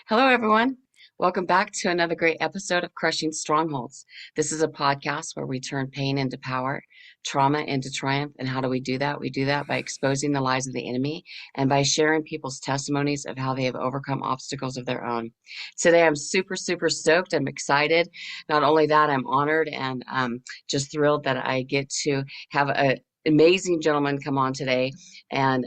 Hello, everyone. Welcome back to another great episode of Crushing Strongholds. This is a podcast where we turn pain into power, trauma into triumph. And how do we do that? We do that by exposing the lies of the enemy and by sharing people's testimonies of how they have overcome obstacles of their own. Today, I'm super, super stoked. I'm excited. Not only that, I'm honored and just thrilled that I get to have a amazing gentleman come on today, and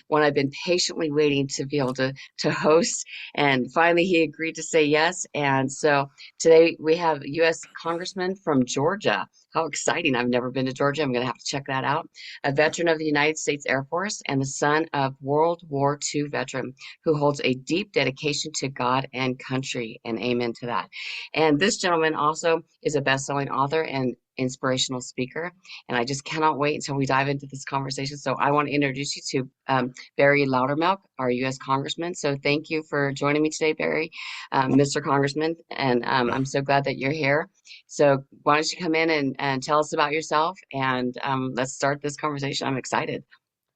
one I've been patiently waiting to be able to host, and finally he agreed to say yes. And so today we have U.S. Congressman from Georgia. How exciting. I've never been to Georgia. I'm going to have to check that out. A veteran of the United States Air Force and the son of World War II veteran who holds a deep dedication to God and country, and amen to that. And this gentleman also is a best-selling author and inspirational speaker, and I just cannot wait until we dive into this conversation. So I want to introduce you to Barry Loudermilk, our U.S. Congressman. So thank you for joining me today, Barry, Mr. Congressman, and I'm so glad that you're here. So why don't you come in and tell us about yourself, and let's start this conversation. I'm excited.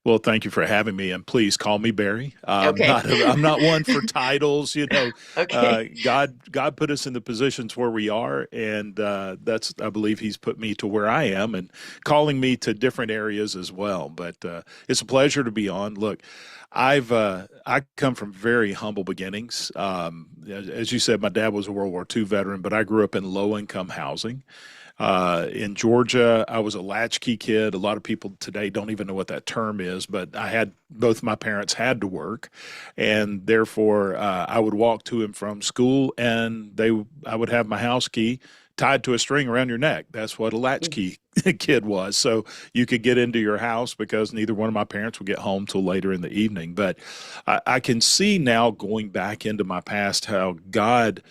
Well, thank you for having me, and please call me Barry. Okay. I'm not one for titles. Okay. God put us in the positions where we are, and that's I believe He's put me to where I am, and calling me to different areas as well. But it's a pleasure to be on. Look, I come from very humble beginnings. As you said, my dad was a World War II veteran, but I grew up in low income housing. In Georgia, I was a latchkey kid. A lot of people today don't even know what that term is, but I had both my parents had to work, and therefore I would walk to and from school, and I would have my house key tied to a string around your neck. That's what a latchkey kid was. So you could get into your house because neither one of my parents would get home till later in the evening. But I can see now going back into my past how God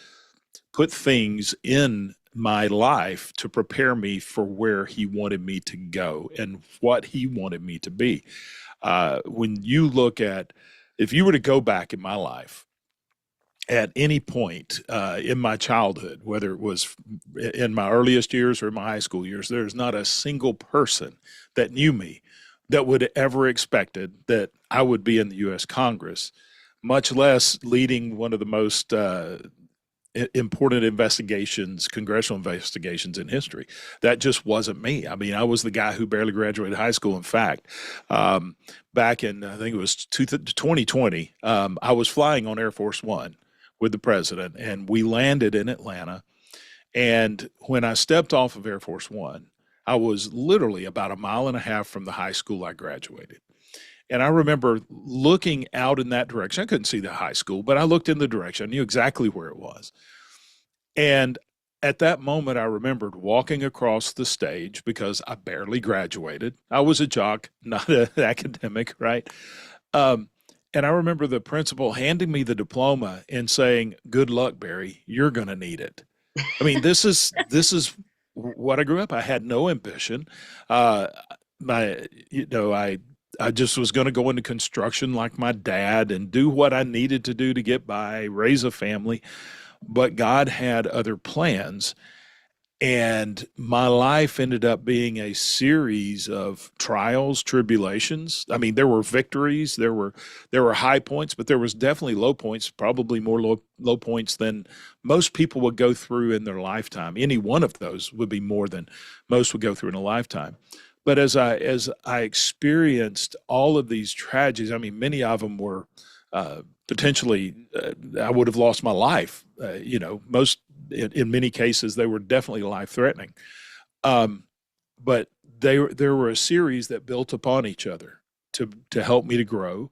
put things in my life to prepare me for where he wanted me to go and what he wanted me to be. When you look at, if you were to go back in my life at any point in my childhood, whether it was in my earliest years or in my high school years, there's not a single person that knew me that would ever expected that I would be in the U.S. Congress, much less leading one of the most important investigations, congressional investigations in history. That just wasn't me. I mean, I was the guy who barely graduated high school. In fact, back in, I think it was 2020, I was flying on Air Force One with the president, and we landed in Atlanta. And when I stepped off of Air Force One, I was literally about a mile and a half from the high school I graduated. And I remember looking out in that direction. I couldn't see the high school, but I looked in the direction. I knew exactly where it was. And at that moment, I remembered walking across the stage because I barely graduated. I was a jock, not an academic, right? Um, and I remember the principal handing me the diploma and saying, "Good luck, Barry. You're going to need it." I mean, this is what I grew up. I had no ambition. Uh, I just was going to go into construction like my dad and do what I needed to do to get by, raise a family. But God had other plans. And my life ended up being a series of trials, tribulations. I mean, there were victories, there were high points, but there was definitely low points, probably more low points than most people would go through in their lifetime. Any one of those would be more than most would go through in a lifetime. But as I experienced all of these tragedies, I mean, many of them were potentially I would have lost my life. Most in many cases they were definitely life threatening. Um, but there were a series that built upon each other to help me to grow,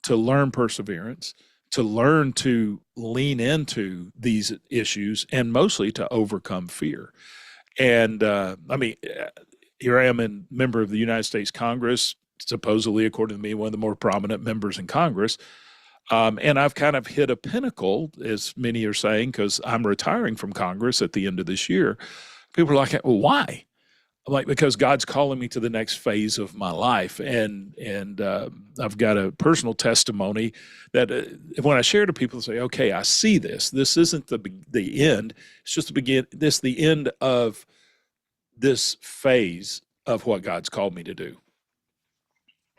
to learn perseverance, to learn to lean into these issues, and mostly to overcome fear. And I mean, here I am, a member of the United States Congress, supposedly, according to me, one of the more prominent members in Congress. And I've kind of hit a pinnacle, as many are saying, because I'm retiring from Congress at the end of this year. People are like, "Well, why?" I'm like, "Because God's calling me to the next phase of my life," and I've got a personal testimony that when I share to people, they say, "Okay, I see this. This isn't the end. It's just the end of this phase of what God's called me to do."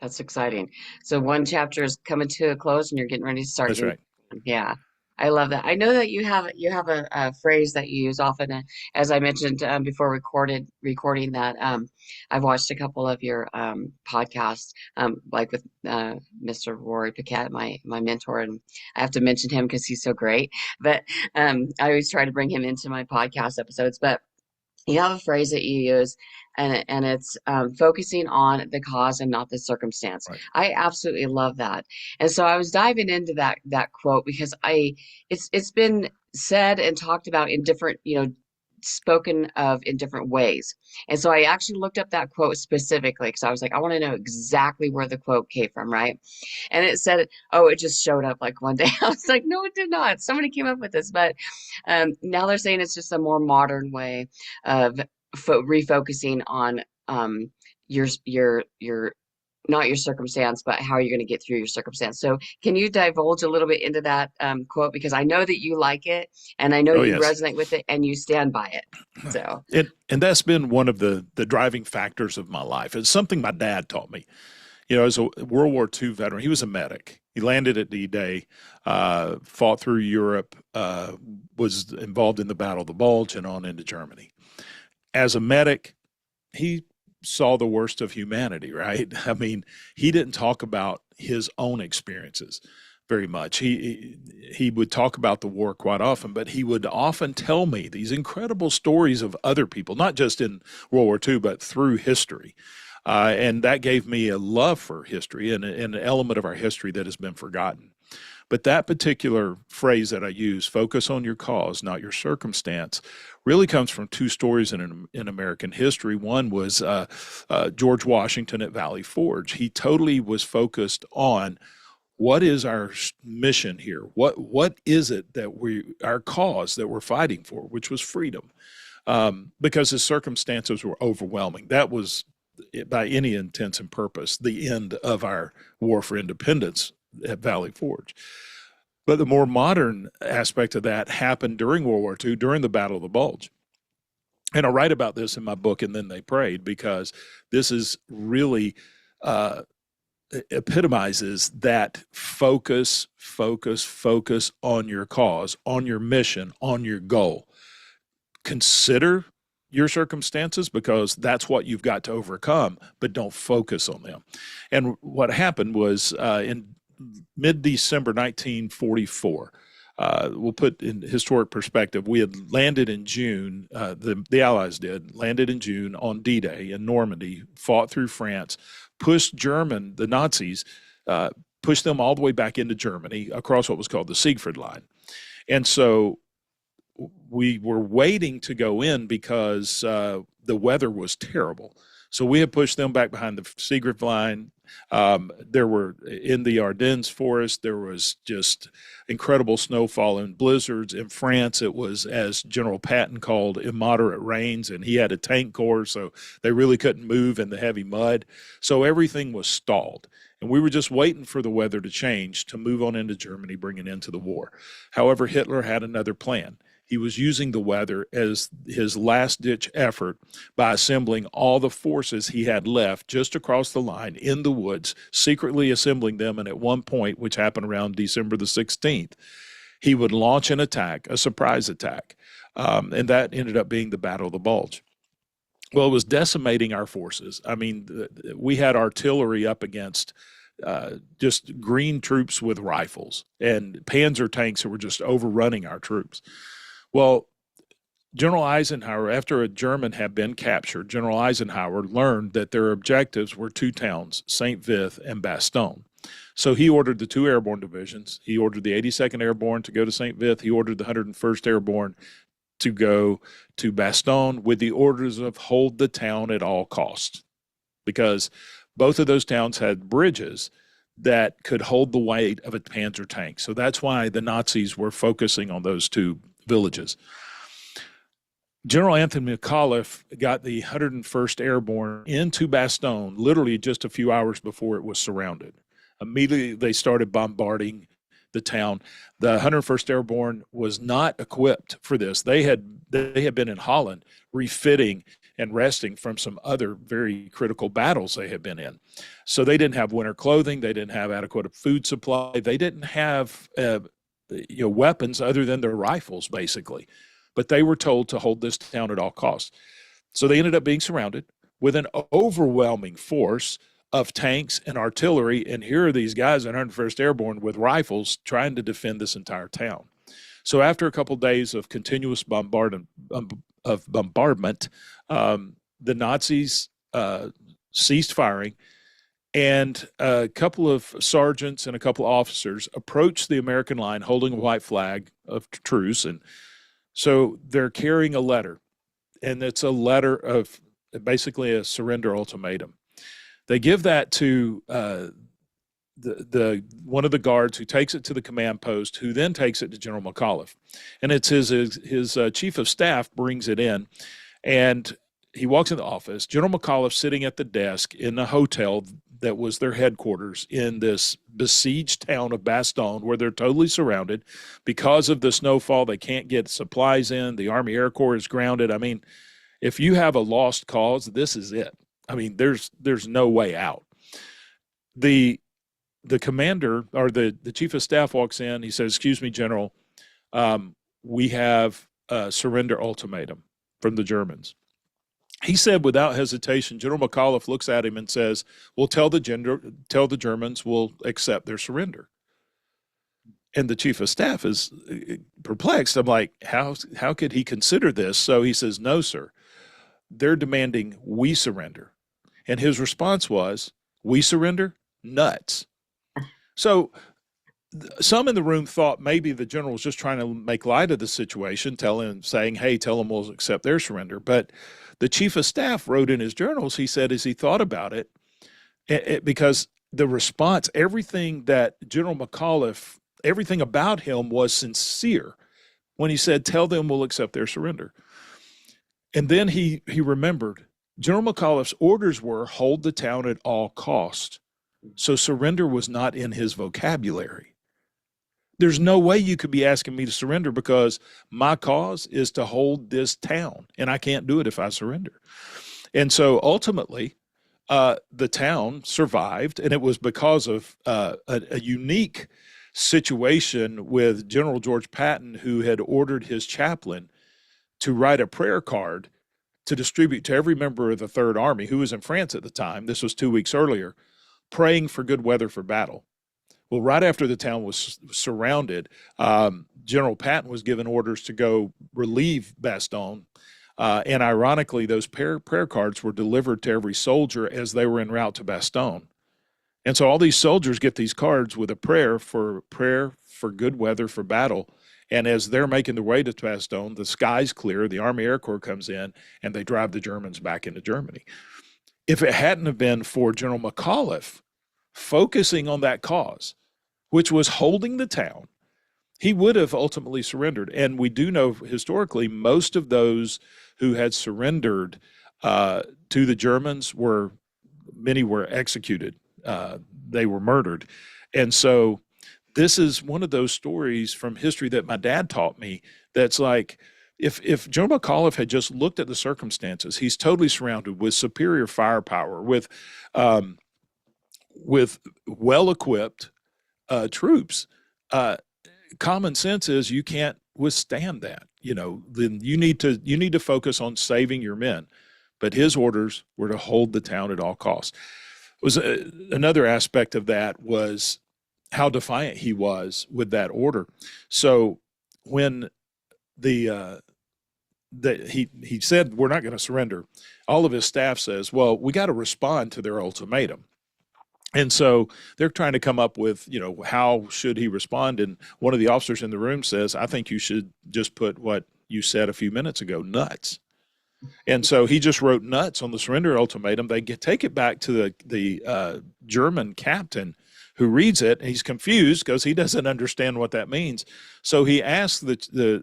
That's exciting. So one chapter is coming to a close and you're getting ready to start That's your right. next one. Yeah. I love that. I know that you have a phrase that you use often, as I mentioned before recording that I've watched a couple of your podcasts, like with Mr. Rory Paquette, my mentor, and I have to mention him because he's so great. But I always try to bring him into my podcast episodes. But you have a phrase that you use, and it's focusing on the cause and not the circumstance. Right. I absolutely love that. And so I was diving into that quote because it's been said and talked about in different, spoken of in different ways. And so I actually looked up that quote specifically because I was like, I want to know exactly where the quote came from, right? And it said, oh, it just showed up like one day. I was like, no, it did not. Somebody came up with this, but now they're saying it's just a more modern way of refocusing on your not your circumstance, but how you're going to get through your circumstance. So, can you divulge a little bit into that quote because I know that you like it, and I know Oh, you yes. resonate with it, and you stand by it. So, And that's been one of the driving factors of my life. It's something my dad taught me. As a World War II veteran, he was a medic. He landed at D-Day, fought through Europe, was involved in the Battle of the Bulge, and on into Germany. As a medic, he saw the worst of humanity, right? I mean, he didn't talk about his own experiences very much. He would talk about the war quite often, but he would often tell me these incredible stories of other people, not just in World War II, but through history. And that gave me a love for history and an element of our history that has been forgotten. But that particular phrase that I use, focus on your cause, not your circumstance, really comes from two stories in American history. One was George Washington at Valley Forge. He totally was focused on what is our mission here? What is it that our cause that we're fighting for, which was freedom, because his circumstances were overwhelming. That was, by any intents and purpose, the end of our war for independence at Valley Forge. But the more modern aspect of that happened during World War II, during the Battle of the Bulge. And I write about this in my book, And Then They Prayed, because this is really epitomizes that focus on your cause, on your mission, on your goal. Consider your circumstances because that's what you've got to overcome, but don't focus on them. And what happened was in mid-December 1944, we'll put in historic perspective, we had landed in June, the Allies did, landed in June on D-Day in Normandy, fought through France, pushed the Nazis, pushed them all the way back into Germany across what was called the Siegfried Line. And so we were waiting to go in because the weather was terrible. So we had pushed them back behind the Siegfried Line. There were, in the Ardennes forest, there was just incredible snowfall and blizzards. In France, it was, as General Patton called, immoderate rains, and he had a tank corps, so they really couldn't move in the heavy mud. So everything was stalled. And we were just waiting for the weather to change to move on into Germany, bring an end to the war. However, Hitler had another plan. He was using the weather as his last-ditch effort by assembling all the forces he had left just across the line in the woods, secretly assembling them, and at one point, which happened around December the 16th, he would launch an attack, a surprise attack, and that ended up being the Battle of the Bulge. Well, it was decimating our forces. I mean, we had artillery up against just green troops with rifles and Panzer tanks that were just overrunning our troops. Well, General Eisenhower, after a German had been captured, General Eisenhower learned that their objectives were two towns, St. Vith and Bastogne. So he ordered the two airborne divisions. He ordered the 82nd Airborne to go to St. Vith. He ordered the 101st Airborne to go to Bastogne with the orders of hold the town at all costs, because both of those towns had bridges that could hold the weight of a Panzer tank. So that's why the Nazis were focusing on those two villages. General Anthony McAuliffe got the 101st Airborne into Bastogne literally just a few hours before it was surrounded. Immediately, they started bombarding the town. The 101st Airborne was not equipped for this. They had been in Holland refitting and resting from some other very critical battles they had been in. So they didn't have winter clothing. They didn't have adequate food supply. They didn't have weapons other than their rifles, basically. But they were told to hold this town at all costs. So they ended up being surrounded with an overwhelming force of tanks and artillery. And here are these guys in 101st Airborne with rifles trying to defend this entire town. So after a couple of days of continuous bombardment, the Nazis ceased firing, and a couple of sergeants and a couple of officers approached the American line holding a white flag of truce. And so they're carrying a letter, and it's a letter of basically a surrender ultimatum. They give that to the one of the guards, who takes it to the command post, who then takes it to General McAuliffe. And it's his chief of staff brings it in, and he walks in the office. General McAuliffe sitting at the desk in the hotel that was their headquarters in this besieged town of Bastogne, where they're totally surrounded because of the snowfall. They can't get supplies in. The Army Air Corps is grounded. I mean, if you have a lost cause, this is it. I mean, there's no way out. The commander, or the chief of staff, walks in. He says, "Excuse me, General, we have a surrender ultimatum from the Germans." He said without hesitation. General McAuliffe looks at him and says, "Well, tell the Germans we'll accept their surrender." And the chief of staff is perplexed. I'm like, how could he consider this? So he says, "No, sir, they're demanding we surrender." And his response was, "We surrender? Nuts." So some in the room thought maybe the general was just trying to make light of the situation, saying, "Hey, tell them we'll accept their surrender." But the chief of staff wrote in his journals, he said, as he thought about it, because the response, everything that General McAuliffe, everything about him was sincere when he said, "Tell them we'll accept their surrender." And then he remembered General McAuliffe's orders were hold the town at all cost. So surrender was not in his vocabulary. There's no way you could be asking me to surrender, because my cause is to hold this town, and I can't do it if I surrender. And so ultimately, the town survived, and it was because of a unique situation with General George Patton, who had ordered his chaplain to write a prayer card to distribute to every member of the Third Army, who was in France at the time. This was 2 weeks earlier, praying for good weather for battle. Well, right after the town was surrounded, General Patton was given orders to go relieve Bastogne. And ironically, those prayer cards were delivered to every soldier as they were en route to Bastogne. And so all these soldiers get these cards with a prayer for good weather for battle. And as they're making their way to Bastogne, the sky's clear, the Army Air Corps comes in, and they drive the Germans back into Germany. If it hadn't have been for General McAuliffe focusing on that cause, which was holding the town, he would have ultimately surrendered. And we do know historically most of those who had surrendered to the Germans many were executed. They were murdered. And so this is one of those stories from history that my dad taught me that's like, if General McAuliffe had just looked at the circumstances, he's totally surrounded with superior firepower, with well-equipped troops. Common sense is you can't withstand that. Then you need to focus on saving your men. But his orders were to hold the town at all costs. Another aspect of that was how defiant he was with that order. So when he said, "We're not going to surrender," all of his staff says, "Well, we got to respond to their ultimatum." And so they're trying to come up with, how should he respond? And one of the officers in the room says, "I think you should just put what you said a few minutes ago, nuts." And so he just wrote nuts on the surrender ultimatum. They take it back to the German captain, who reads it, and he's confused because he doesn't understand what that means. So he asks the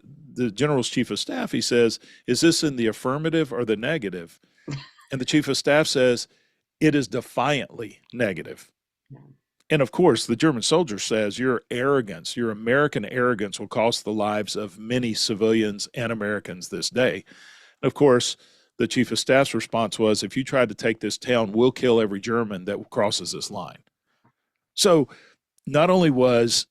general's chief of staff, he says, "Is this in the affirmative or the negative?" And the chief of staff says, "It is defiantly negative." And of course, the German soldier says, "Your arrogance, your American arrogance will cost the lives of many civilians and Americans this day." And of course, the chief of staff's response was, if you try to take this town, we'll kill every German that crosses this line. So not only was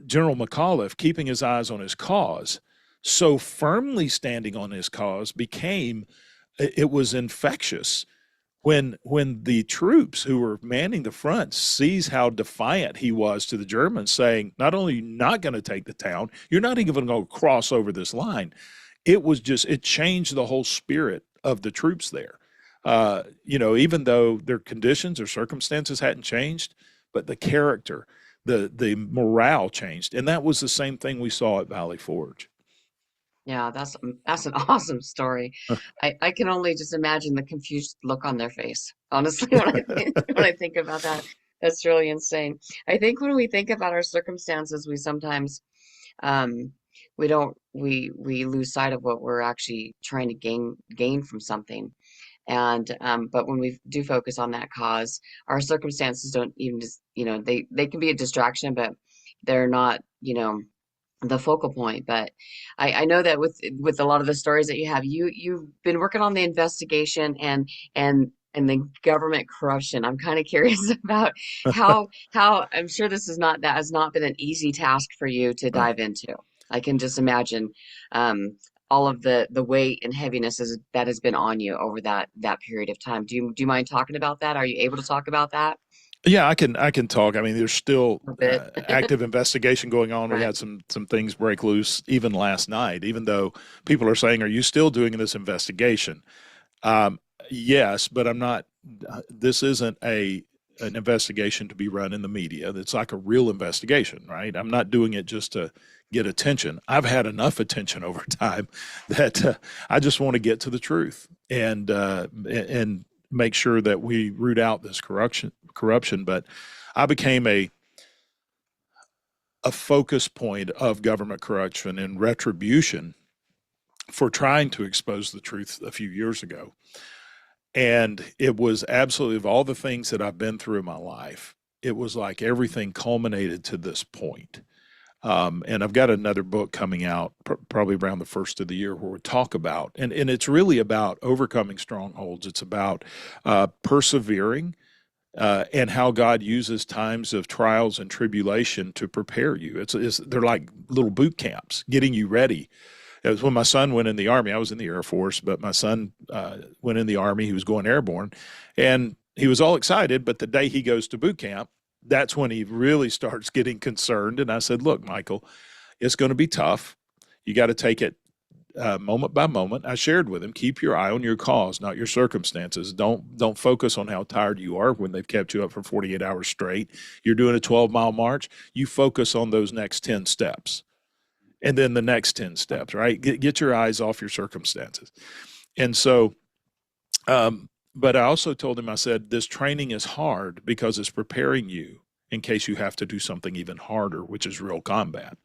General McAuliffe keeping his eyes on his cause, so firmly standing on his cause became, it was infectious. When the troops who were manning the front sees how defiant he was to the Germans, saying, not only are you not going to take the town, you're not even going to go cross over this line. It changed the whole spirit of the troops there. Even though their conditions or circumstances hadn't changed, but the character, the morale changed. And that was the same thing we saw at Valley Forge. Yeah, that's an awesome story. I can only just imagine the confused look on their face. Honestly, when I think about that, that's really insane. I think when we think about our circumstances, we sometimes um we lose sight of what we're actually trying to gain from something. And but when we do focus on that cause, our circumstances don't even just, they can be a distraction, but they're not, the focal point. But I know that with a lot of the stories that you have, you've been working on the investigation and the government corruption. I'm kind of curious about how I'm sure that has not been an easy task for you to dive into. I can just imagine all of the weight and heaviness that has been on you over that period of time. Do you mind talking about that? Are you able to talk about that Yeah, I can talk. I mean, there's still a bit? active investigation going on. We Right. had some things break loose even last night. Even though people are saying, "Are you still doing this investigation?" Um, yes, but I'm not. This isn't an investigation to be run in the media. It's like a real investigation, right? I'm not doing it just to get attention. I've had enough attention over time that I just want to get to the truth and make sure that we root out this corruption. But I became a focus point of government corruption and retribution for trying to expose the truth a few years ago. And it was absolutely, of all the things that I've been through in my life, it was like everything culminated to this point. And I've got another book coming out probably around the first of the year where we talk about, and it's really about overcoming strongholds. It's about persevering and how God uses times of trials and tribulation to prepare you. They're like little boot camps, getting you ready. It was when my son went in the Army. I was in the Air Force, but my son went in the Army. He was going airborne, and he was all excited. But the day he goes to boot camp, that's when he really starts getting concerned. And I said, "Look, Michael, it's going to be tough. You got to take it moment by moment." I shared with him, keep your eye on your cause, not your circumstances. Don't focus on how tired you are when they've kept you up for 48 hours straight. You're doing a 12-mile march. You focus on those next 10 steps. And then the next 10 steps, right? Get your eyes off your circumstances. And so, but I also told him, I said, this training is hard because it's preparing you in case you have to do something even harder, which is real combat.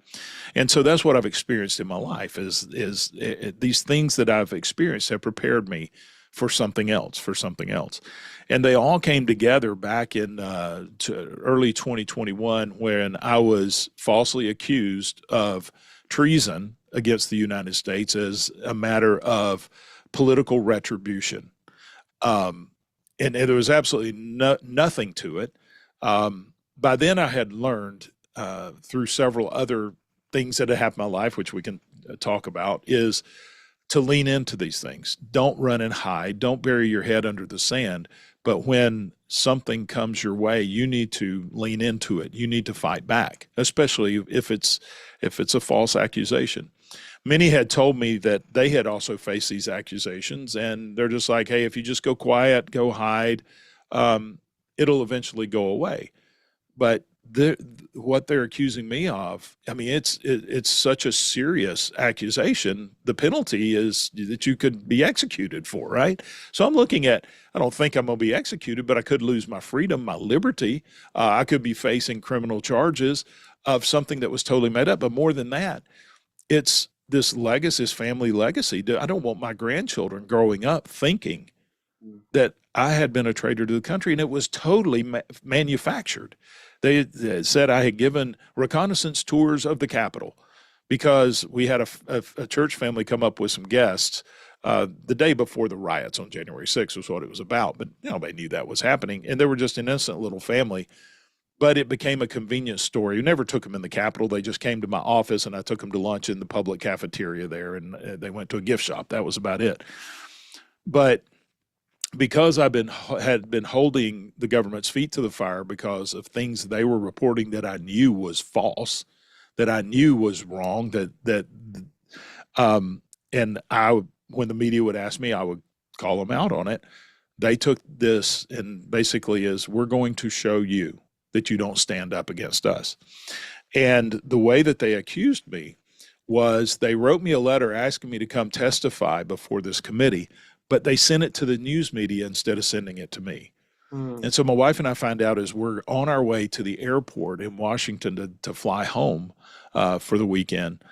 And so that's what I've experienced in my life is these things that I've experienced have prepared me for something else. And they all came together back in early 2021 when I was falsely accused of treason against the United States as a matter of political retribution. And there was absolutely nothing to it. By then, I had learned through several other things that had happened in my life, which we can talk about, is to lean into these things. Don't run and hide. Don't bury your head under the sand. But when something comes your way, you need to lean into it. You need to fight back, especially if it's a false accusation. Many had told me that they had also faced these accusations, and they're just like, hey, if you just go quiet, go hide, it'll eventually go away. But what they're accusing me of, I mean, it's such a serious accusation. The penalty is that you could be executed for, right? So I'm looking at, I don't think I'm going to be executed, but I could lose my freedom, my liberty. I could be facing criminal charges of something that was totally made up. But more than that, it's this legacy, this family legacy. I don't want my grandchildren growing up thinking that I had been a traitor to the country, and it was totally manufactured. They said I had given reconnaissance tours of the Capitol because we had a church family come up with some guests The day before the riots on January 6th was what it was about, but nobody knew that was happening. And they were just an innocent little family, but it became a convenience story. We never took them in the Capitol. They just came to my office, and I took them to lunch in the public cafeteria there, and they went to a gift shop. That was about it. But because had been holding the government's feet to the fire because of things they were reporting that I knew was false, that I knew was wrong, and when the media would ask me, I would call them out on it. They took this and basically is, we're going to show you that you don't stand up against us. And the way that they accused me was they wrote me a letter asking me to come testify before this committee, but they sent it to the news media instead of sending it to me. And so my wife and I find out as we're on our way to the airport in Washington to fly home for the weekend,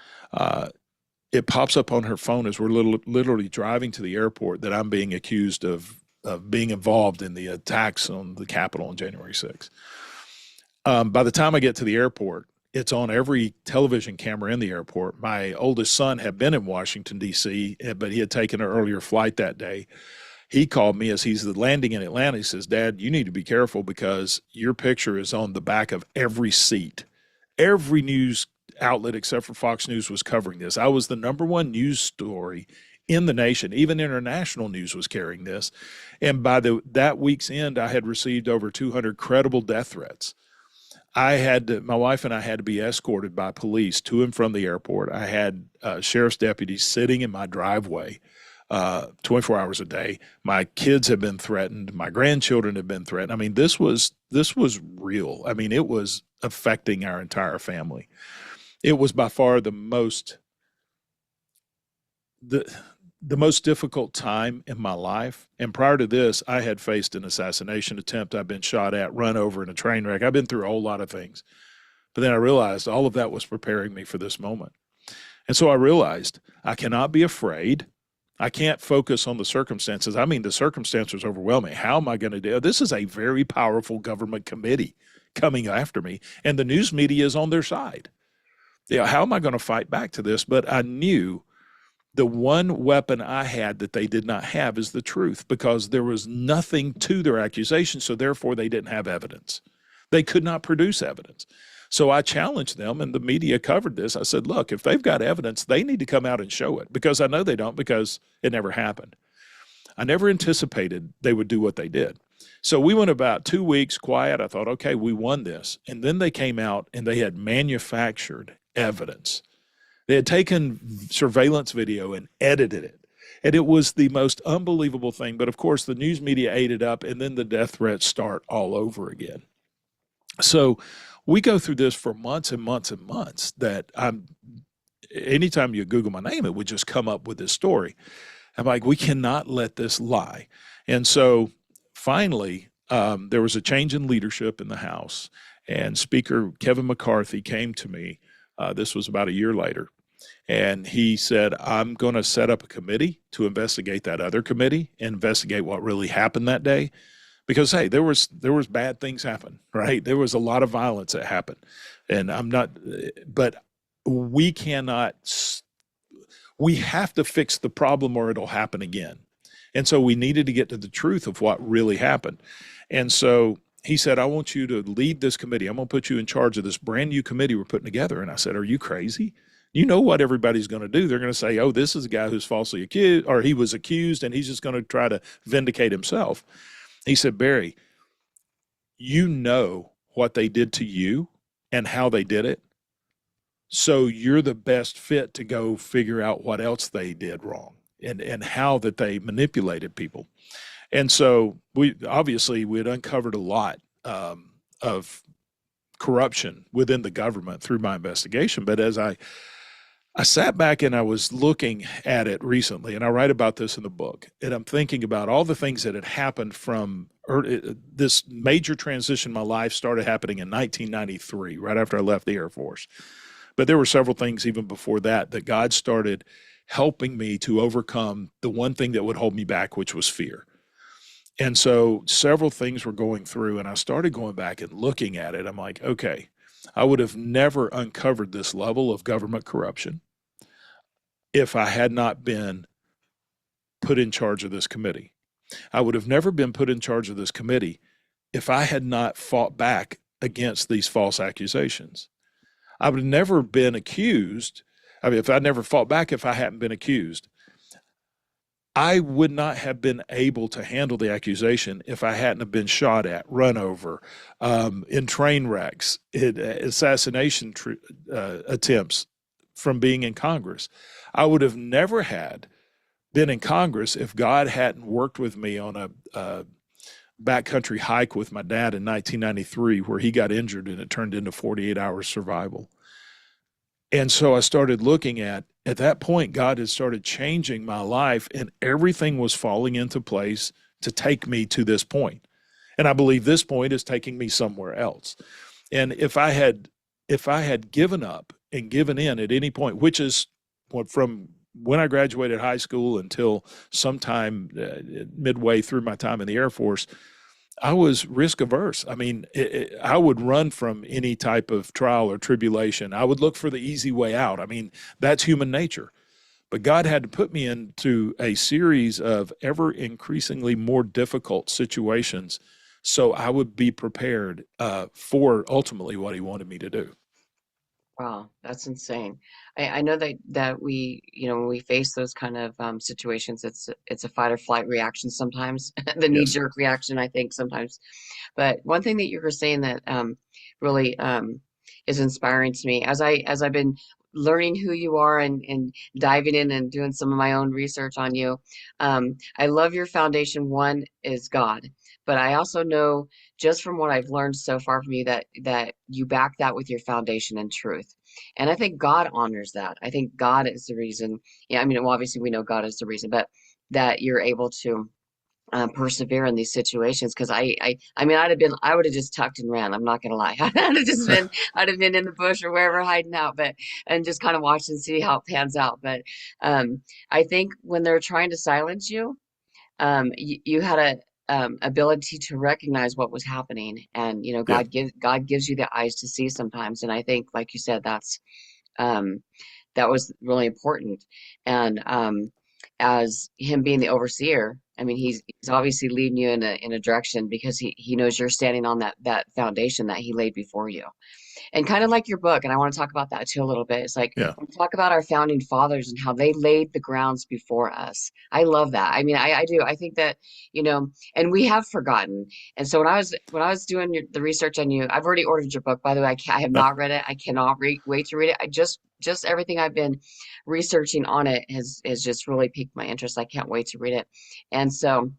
it pops up on her phone as we're literally driving to the airport that I'm being accused of being involved in the attacks on the Capitol on January 6th. By the time I get to the airport, it's on every television camera in the airport. My oldest son had been in Washington, D.C., but he had taken an earlier flight that day. He called me as he's landing in Atlanta. He says, Dad, you need to be careful because your picture is on the back of every seat. Every news outlet except for Fox News was covering this. I was the number one news story in the nation. Even international news was carrying this. And by that week's end, I had received over 200 credible death threats. My wife and I had to be escorted by police to and from the airport. I had sheriff's deputies sitting in my driveway 24 hours a day. My kids have been threatened. My grandchildren have been threatened. I mean, this was real. I mean, it was affecting our entire family. It was by far the most difficult time in my life. And prior to this, I had faced an assassination attempt. I've been shot at, run over in a train wreck. I've been through a whole lot of things. But then I realized all of that was preparing me for this moment. And so I realized I cannot be afraid. I can't focus on the circumstances. I mean, the circumstances are overwhelming. How am I going to do it? This is a very powerful government committee coming after me, and the news media is on their side. How am I going to fight back to this? But I knew the one weapon I had that they did not have is the truth, because there was nothing to their accusation, so therefore they didn't have evidence. They could not produce evidence. So I challenged them, and the media covered this. I said, look, if they've got evidence, they need to come out and show it, because I know they don't, because it never happened. I never anticipated they would do what they did. So we went about 2 weeks quiet. I thought, okay, we won this. And then they came out and they had manufactured evidence. They had taken surveillance video and edited it. And it was the most unbelievable thing. But of course, the news media ate it up, and then the death threats start all over again. So we go through this for months and months and months that anytime you Google my name, it would just come up with this story. I'm like, we cannot let this lie. And so finally, there was a change in leadership in the House, and Speaker Kevin McCarthy came to me. This was about a year later. And he said, I'm going to set up a committee to investigate that other committee and investigate what really happened that day. Because, hey, there was bad things happen, right? There was a lot of violence that happened. And but we have to fix the problem or it'll happen again. And so we needed to get to the truth of what really happened. And so he said, I want you to lead this committee. I'm going to put you in charge of this brand new committee we're putting together. And I said, are you crazy? You know what everybody's going to do. They're going to say, oh, this is a guy who's falsely accused, or he was accused, and he's just going to try to vindicate himself. He said, Barry, you know what they did to you and how they did it. So you're the best fit to go figure out what else they did wrong and how that they manipulated people. And so we had uncovered a lot of corruption within the government through my investigation. But as I sat back and I was looking at it recently, and I write about this in the book, and I'm thinking about all the things that had happened from this major transition in my life started happening in 1993, right after I left the Air Force. But there were several things even before that God started helping me to overcome the one thing that would hold me back, which was fear. And so several things were going through, and I started going back and looking at it. I'm like, okay, I would have never uncovered this level of government corruption if I had not been put in charge of this committee. I would have never been put in charge of this committee if I had not fought back against these false accusations. I would have never been accused. I mean, if I never fought back, if I hadn't been accused, I would not have been able to handle the accusation if I hadn't have been shot at, run over, in train wrecks, assassination attempts from being in Congress. I would have never had been in Congress if God hadn't worked with me on a backcountry hike with my dad in 1993 where he got injured and it turned into 48 hours survival. And so I started looking at that point, God had started changing my life and everything was falling into place to take me to this point. And I believe this point is taking me somewhere else. And if I had given up and given in at any point, which is what from when I graduated high school until sometime midway through my time in the Air Force, I was risk averse. I mean, I would run from any type of trial or tribulation. I would look for the easy way out. I mean, that's human nature. But God had to put me into a series of ever increasingly more difficult situations so I would be prepared for ultimately what he wanted me to do. Wow, that's insane. I know that we, when we face those kind of situations, it's a fight or flight reaction sometimes, the knee Yes. jerk reaction, I think sometimes. But one thing that you were saying that really is inspiring to me as I've been learning who you are and diving in and doing some of my own research on you. I love your foundation. One is God, but I also know just from what I've learned so far from you that you back that with your foundation and truth. And I think God honors that. I think God is the reason. Yeah, I mean, well, obviously we know God is the reason, but that you're able to persevere in these situations because I mean I would have just tucked and ran. I'm not gonna lie. I'd have been in the bush or wherever hiding out, but and just kind of watch and see how it pans out. But I think when they're trying to silence you, you had a ability to recognize what was happening, and Yeah. God gives you the eyes to see sometimes, and I think like you said um, that was really important. And as him being the overseer, I mean, he's obviously leading you in a direction because he knows you're standing on that foundation that he laid before you. And kind of like your book, and I want to talk about that too a little bit. It's like Yeah. we talk about our founding fathers and how they laid the grounds before us. I love that. I mean, I do. I think that, and we have forgotten. And so when I was doing the research on you, I've already ordered your book. By the way, I have not read it. I cannot wait to read it. I just everything I've been researching on it has just really piqued my interest. I can't wait to read it. And so,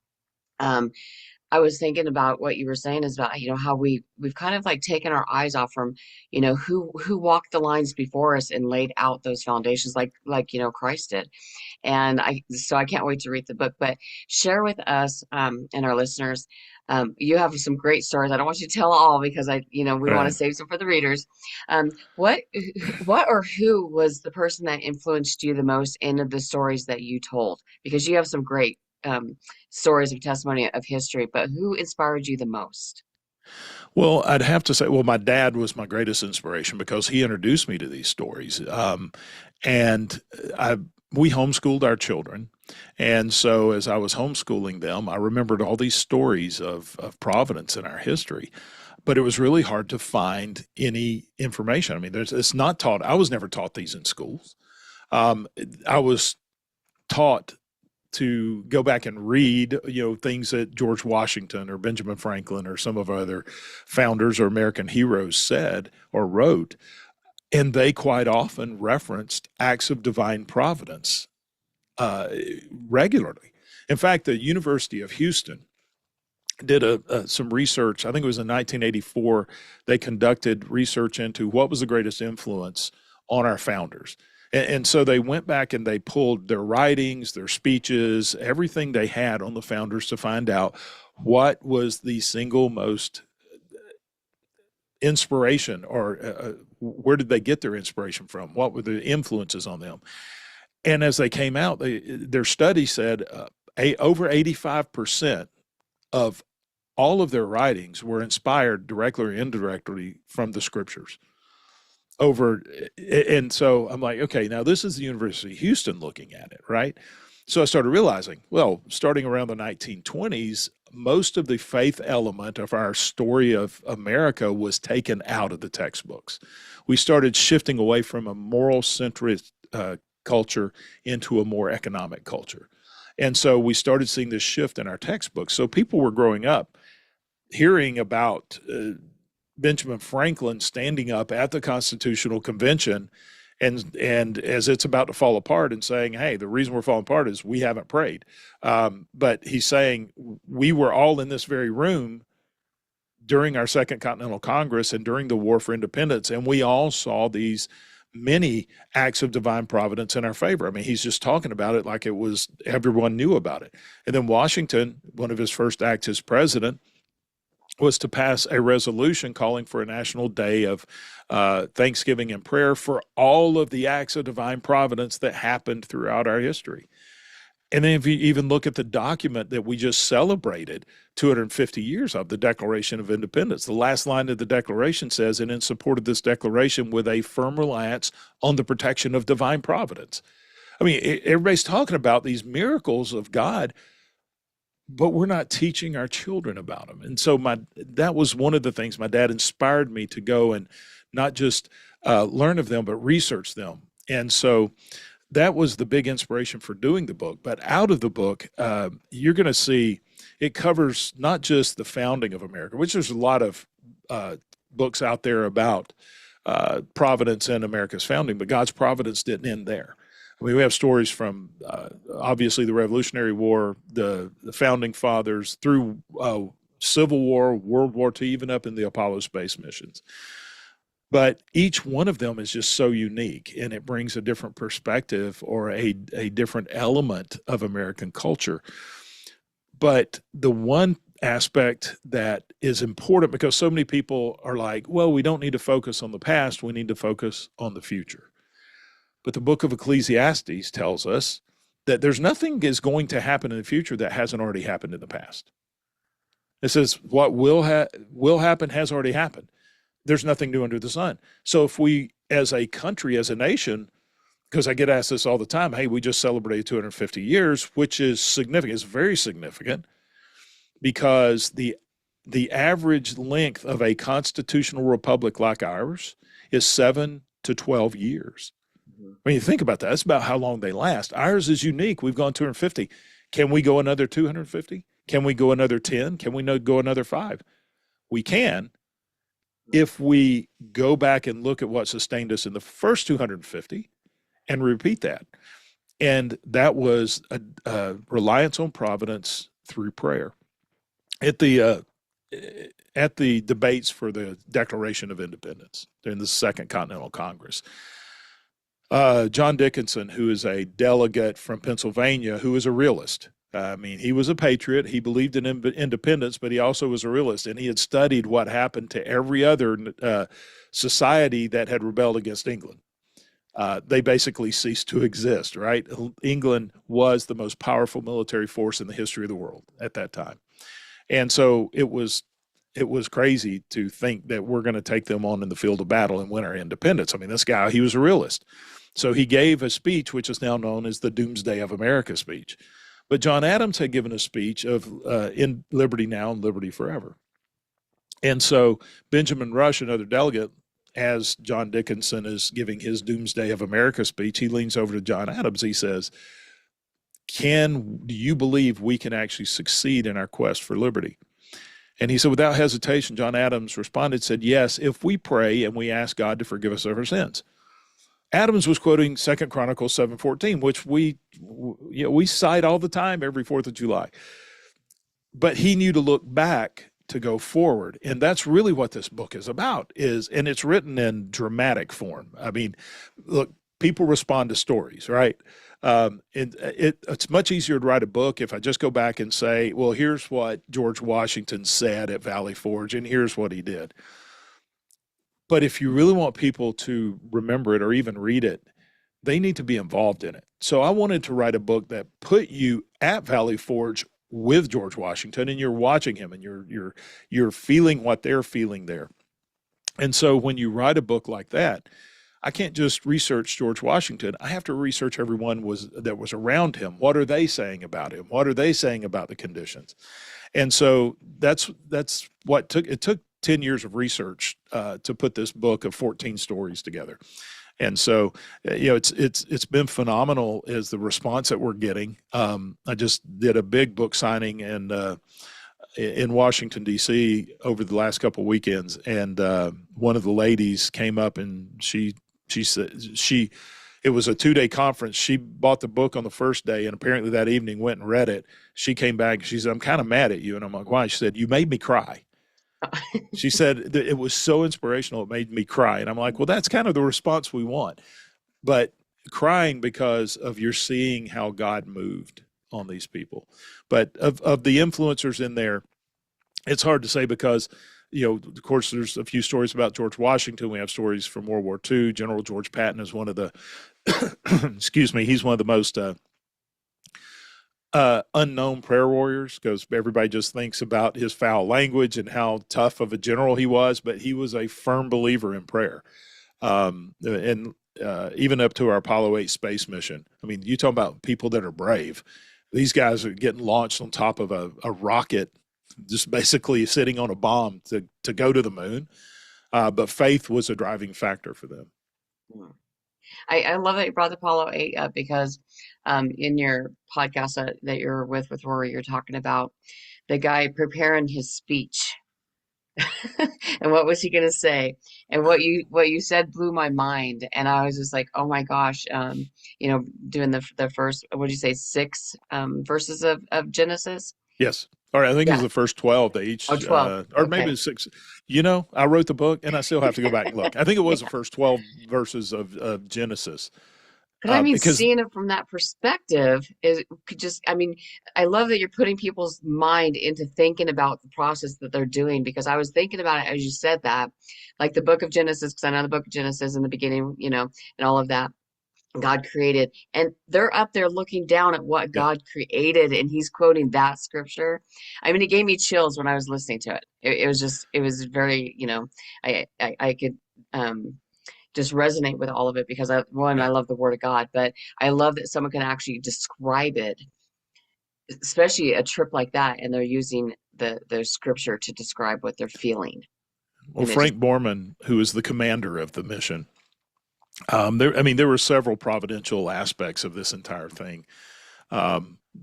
um, I was thinking about what you were saying is about, how we've kind of like taken our eyes off from, who walked the lines before us and laid out those foundations like Christ did. And I can't wait to read the book, but share with us and our listeners. You have some great stories. I don't want you to tell all because we want to Right. save some for the readers. What what or who was the person that influenced you the most in the stories that you told? Because you have some great stories of testimony of history, but who inspired you the most? Well, I'd have to say, well, my dad was my greatest inspiration because he introduced me to these stories. And I, we homeschooled our children. And so as I was homeschooling them, I remembered all these stories of Providence in our history. But it was really hard to find any information. I mean, it's not taught. I was never taught these in schools. Um, I was taught to go back and read, things that George Washington or Benjamin Franklin or some of our other founders or American heroes said or wrote. And they quite often referenced acts of divine providence uh, regularly. In fact, the University of Houston did some research. I think it was in 1984. They conducted research into what was the greatest influence on our founders. And so they went back and they pulled their writings, their speeches, everything they had on the founders to find out what was the single most inspiration or where did they get their inspiration from? What were the influences on them? And as they came out, their study said over 85% of all of their writings were inspired directly or indirectly from the scriptures. And so I'm like, okay, now this is the University of Houston looking at it, right? So I started realizing, well, starting around the 1920s, most of the faith element of our story of America was taken out of the textbooks. We started shifting away from a moral centrist culture into a more economic culture. And so we started seeing this shift in our textbooks. So people were growing up hearing about Benjamin Franklin standing up at the Constitutional Convention and as it's about to fall apart and saying, hey, the reason we're falling apart is we haven't prayed. But he's saying we were all in this very room during our Second Continental Congress and during the War for Independence, and we all saw these many acts of divine providence in our favor. I mean, he's just talking about it like it was everyone knew about it. And then Washington, one of his first acts as president, was to pass a resolution calling for a national day of thanksgiving and prayer for all of the acts of divine providence that happened throughout our history. And then if you even look at the document that we just celebrated 250 years of, the Declaration of Independence, the last line of the Declaration says, and in support of this declaration with a firm reliance on the protection of divine providence. I mean, everybody's talking about these miracles of God, but we're not teaching our children about them. And so that was one of the things my dad inspired me to go and not just learn of them, but research them. And so that was the big inspiration for doing the book. But out of the book, you're going to see it covers not just the founding of America, which there's a lot of books out there about providence and America's founding, but God's providence didn't end there. I mean, we have stories from obviously the Revolutionary War, the founding fathers, through Civil War, World War II, even up in the Apollo space missions. But each one of them is just so unique, and it brings a different perspective or a different element of American culture. But the one aspect that is important, because so many people are like, well, we don't need to focus on the past, we need to focus on the future. But the book of Ecclesiastes tells us that there's nothing is going to happen in the future that hasn't already happened in the past. It says what will happen has already happened. There's nothing new under the sun. So if we, as a country, as a nation, because I get asked this all the time, hey, we just celebrated 250 years, which is significant. It's very significant because the average length of a constitutional republic like ours is 7 to 12 years. When you think about that, that's about how long they last. Ours is unique. We've gone 250. Can we go another 250? Can we go another 10? Can we go another 5? We can if we go back and look at what sustained us in the first 250 and repeat that. And that was a reliance on providence through prayer. At the debates for the Declaration of Independence during the Second Continental Congress, John Dickinson, who is a delegate from Pennsylvania, who is a realist. I mean, he was a patriot. He believed in independence, but he also was a realist, and he had studied what happened to every other society that had rebelled against England. They basically ceased to exist, right? England was the most powerful military force in the history of the world at that time. And so it was crazy to think that we're going to take them on in the field of battle and win our independence. I mean, this guy, he was a realist. So he gave a speech, which is now known as the Doomsday of America speech. But John Adams had given a speech of in liberty now and liberty forever. And so Benjamin Rush, another delegate, as John Dickinson is giving his Doomsday of America speech, he leans over to John Adams. He says, do you believe we can actually succeed in our quest for liberty? And he said, without hesitation, John Adams responded, said, yes, if we pray and we ask God to forgive us of our sins. Adams was quoting 2 Chronicles 7:14, which we cite all the time every 4th of July. But he knew to look back to go forward. And that's really what this book is about, and it's written in dramatic form. I mean, look, people respond to stories, right? It's much easier to write a book if I just go back and say, well, here's what George Washington said at Valley Forge, and here's what he did. But if you really want people to remember it or even read it, they need to be involved in it. So I wanted to write a book that put you at Valley Forge with George Washington, and you're watching him, and you're feeling what they're feeling there. And so when you write a book like that, I can't just research George Washington. I have to research everyone that was around him. What are they saying about him? What are they saying about the conditions? And so that's what took 10 years of research to put this book of 14 stories together. And so, it's been phenomenal as the response that we're getting. I just did a big book signing in Washington D.C. over the last couple of weekends, and one of the ladies came up and she said it was a 2-day conference. She bought the book on the first day, and apparently that evening went and read it. She came back and she said, "I'm kind of mad at you," and I'm like, "Why?" She said, "You made me cry." She said that it was so inspirational, it made me cry. And I'm like, well, that's kind of the response we want. But crying because of you're seeing how God moved on these people. But of the influencers in there, it's hard to say because, of course, there's a few stories about George Washington. We have stories from World War II. General George Patton is one of the, excuse me, he's one of the most unknown prayer warriors, because everybody just thinks about his foul language and how tough of a general he was, but he was a firm believer in prayer. And even up to our Apollo 8 space mission. I mean, you talk about people that are brave. These guys are getting launched on top of a rocket, just basically sitting on a bomb to go to the moon. But faith was a driving factor for them. I love that you brought the Apollo 8 up because in your podcast that you're with Rory, you're talking about the guy preparing his speech. And what was he going to say? And what you said blew my mind. And I was just like, oh my gosh, doing the first, what did you say, 6 verses of Genesis? Yes. All right. I think it was Yeah. the first 12 to each, Oh, 12. or maybe Okay. it's 6. I wrote the book and I still have to go back and look. I think it was the first 12 verses of Genesis. But I mean, Because seeing it from that perspective is could just, I mean, I love that you're putting people's mind into thinking about the process that they're doing because I was thinking about it as you said that, like the book of Genesis, because I know the book of Genesis in the beginning, and all of that God created, and they're up there looking down at what yeah, God created, and he's quoting that scripture. I mean, it gave me chills when I was listening to it. It was very, I could, just resonate with all of it because I yeah. love the word of God, but I love that someone can actually describe it, especially a trip like that, and they're using the scripture to describe what they're feeling. Well, And it just Frank Borman, who is the commander of the mission, there were several providential aspects of this entire thing.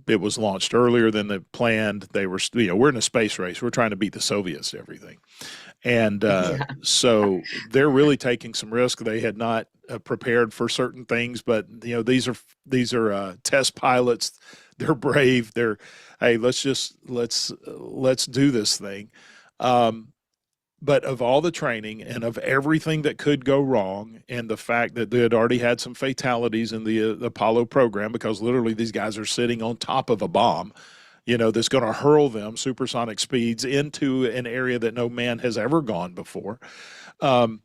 It was launched earlier than they planned. They were, we're in a space race. We're trying to beat the Soviets and everything. And yeah. so they're really taking some risk. They had not prepared for certain things, but these are test pilots. They're brave. Hey, let's do this thing. But of all the training and of everything that could go wrong, and the fact that they had already had some fatalities in the Apollo program, because literally these guys are sitting on top of a bomb, that's going to hurl them supersonic speeds into an area that no man has ever gone before. But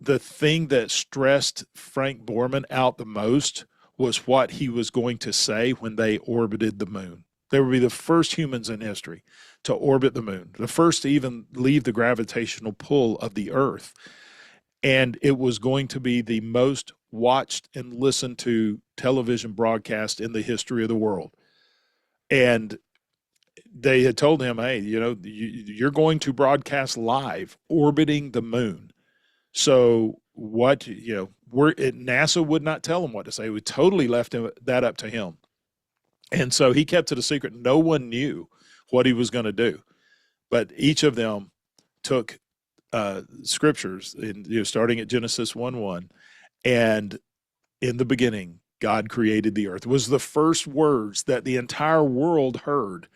the thing that stressed Frank Borman out the most was what he was going to say when they orbited the moon. They would be the first humans in history to orbit the moon, the first to even leave the gravitational pull of the Earth. And it was going to be the most watched and listened to television broadcast in the history of the world. And they had told him, hey, you're going to broadcast live orbiting the moon. So NASA would not tell him what to say. We totally left that up to him. And so he kept it a secret. No one knew what he was going to do. But each of them took scriptures, starting at Genesis 1:1, and in the beginning, God created the earth. It was the first words that the entire world heard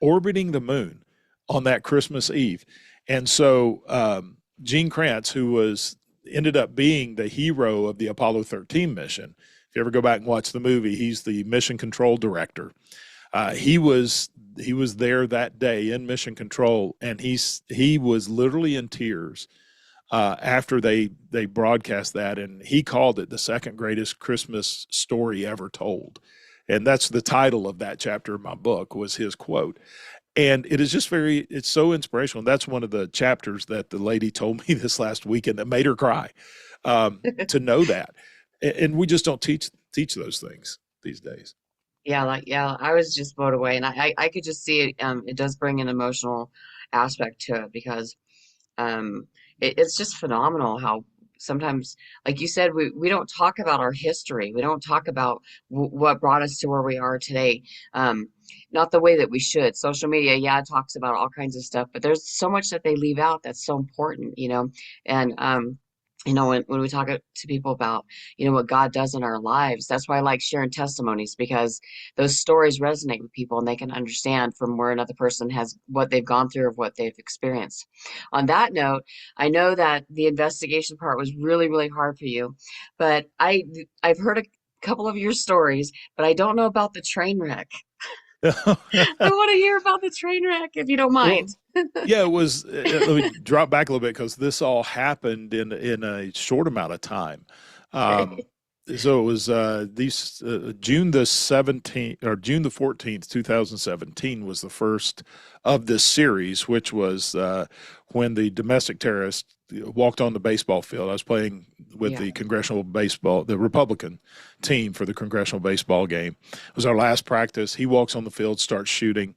orbiting the moon on that Christmas Eve. And so Gene Kranz, who ended up being the hero of the Apollo 13 mission, if you ever go back and watch the movie, he's the mission control director. He was there that day in mission control, and he was literally in tears after they broadcast that, and he called it the second greatest Christmas story ever told. And that's the title of that chapter of my book, was his quote. And it is just it's so inspirational. And that's one of the chapters that the lady told me this last weekend that made her cry, to know that. And we just don't teach those things these days. Yeah, yeah, I was just blown away, and I could just see it. It does bring an emotional aspect to it because it's just phenomenal how sometimes, like you said, we don't talk about our history. We don't talk about what brought us to where we are today. Um, Not the way that we should. Social media, yeah, talks about all kinds of stuff, but there's so much that they leave out that's so important, and when we talk to people about, what God does in our lives, that's why I like sharing testimonies because those stories resonate with people and they can understand from where another person has what they've gone through or what they've experienced. On that note, I know that the investigation part was really, really hard for you, but I've heard a couple of your stories, but I don't know about the train wreck. I want to hear about the train wreck if you don't mind. Well, yeah, it was. Let me drop back a little bit because this all happened in a short amount of time. Um, Okay. so it was these June the 17th or June the 14th, 2017 was the first of this series, which was when the domestic terrorist walked on the baseball field. I was playing with Yeah. the the Republican team for the congressional baseball game. It was our last practice. He walks on the field, starts shooting.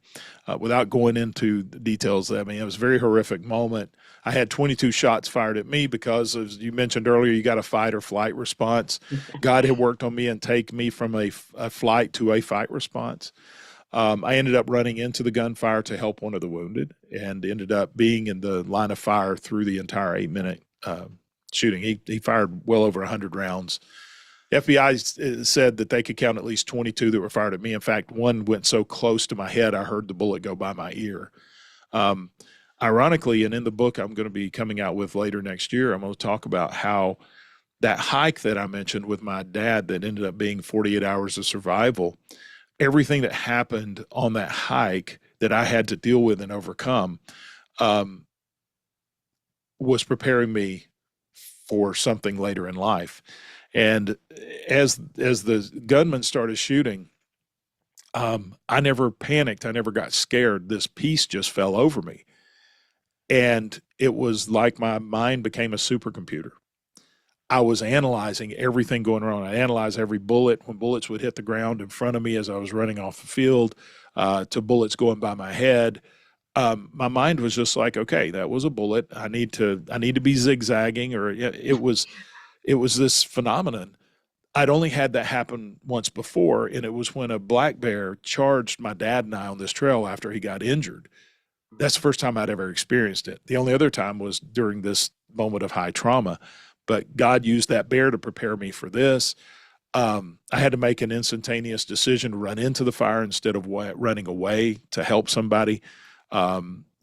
Without going into the details, I mean, it was a very horrific moment. I had 22 shots fired at me because, as you mentioned earlier, you got a fight or flight response. God had worked on me and take me from a flight to a fight response. I ended up running into the gunfire to help one of the wounded and ended up being in the line of fire through the entire 8 minute shooting. He fired well over 100 rounds. FBI said that they could count at least 22 that were fired at me. In fact, one went so close to my head, I heard the bullet go by my ear. Um, Ironically, and in the book I'm going to be coming out with later next year, I'm going to talk about how that hike that I mentioned with my dad that ended up being 48 hours of survival, everything that happened on that hike that I had to deal with and overcome um, was preparing me for something later in life. And as the gunman started shooting, I never panicked. I never got scared. This peace just fell over me. And it was like my mind became a supercomputer. I was analyzing everything going on. I analyzed every bullet when bullets would hit the ground in front of me as I was running off the field, to bullets going by my head. My mind was just like, okay, that was a bullet. I need to be zigzagging, or yeah, it was this phenomenon. I'd only had that happen once before, and it was when a black bear charged my dad and I on this trail after he got injured. That's the first time I'd ever experienced it. The only other time was during this moment of high trauma. But God used that bear to prepare me for this. I had to make an instantaneous decision to run into the fire instead of running away to help somebody.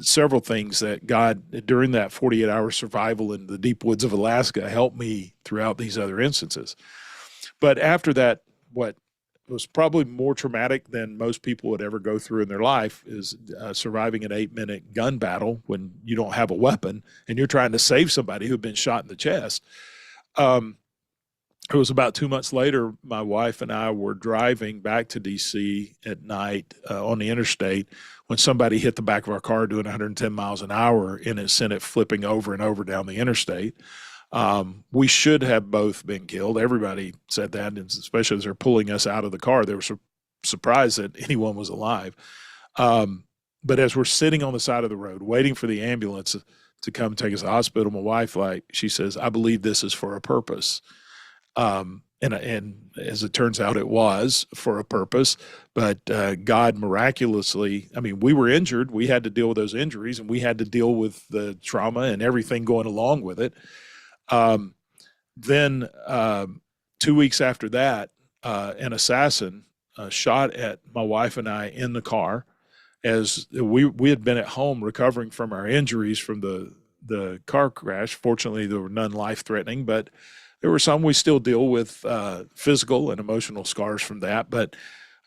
Several things that God, during that 48-hour survival in the deep woods of Alaska, helped me throughout these other instances. But after that, what was probably more traumatic than most people would ever go through in their life is surviving an 8 minute gun battle when you don't have a weapon and you're trying to save somebody who'd been shot in the chest. Um, it was about 2 months later, my wife and I were driving back to DC at night on the interstate when somebody hit the back of our car doing 110 miles an hour and it sent it flipping over and over down the interstate. We should have both been killed. Everybody said that, and especially as they're pulling us out of the car, they were surprised that anyone was alive. But as we're sitting on the side of the road waiting for the ambulance to come take us to the hospital, my wife, she says, I believe this is for a purpose. And as it turns out, it was for a purpose. But God miraculously, I mean, we were injured. We had to deal with those injuries, and we had to deal with the trauma and everything going along with it. Then 2 weeks after that, an assassin shot at my wife and I in the car as we had been at home recovering from our injuries from the car crash. Fortunately, there were none life threatening, but there were some we still deal with physical and emotional scars from that. But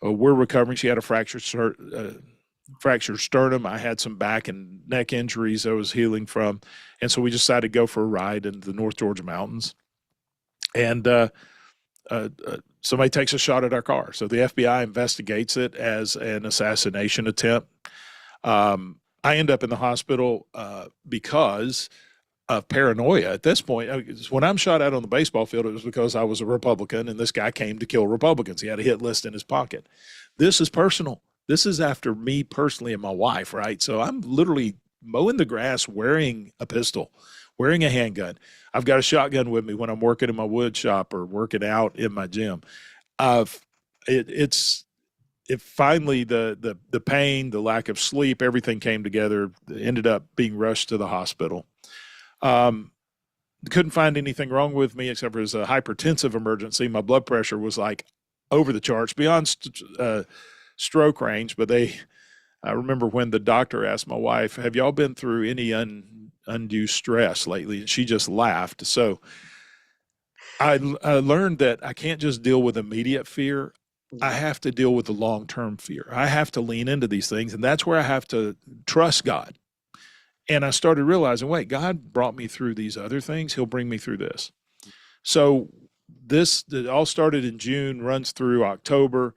we're recovering. She had a fractured sternum. I had some back and neck injuries I was healing from. And so we decided to go for a ride in the North Georgia mountains. And somebody takes a shot at our car. So the FBI investigates it as an assassination attempt. I end up in the hospital because of paranoia at this point. When I'm shot out on the baseball field, it was because I was a Republican and this guy came to kill Republicans. He had a hit list in his pocket. This is personal. This is after me personally and my wife, right? So I'm literally mowing the grass wearing a pistol, wearing a handgun. I've got a shotgun with me when I'm working in my wood shop or working out in my gym. Uh, it's it finally the pain, the lack of sleep, everything came together. Ended up being rushed to the hospital. Um, couldn't find anything wrong with me except for it was a hypertensive emergency. My blood pressure was like over the charts, beyond stroke range. But I remember when the doctor asked my wife, "Have y'all been through any undue stress lately?" And she just laughed. So I learned that I can't just deal with immediate fear. I Yeah. have to deal with the long term fear. I have to lean into these things. And that's where I have to trust God. And I started realizing, wait, God brought me through these other things. He'll bring me through this. So this it all started in June, runs through October.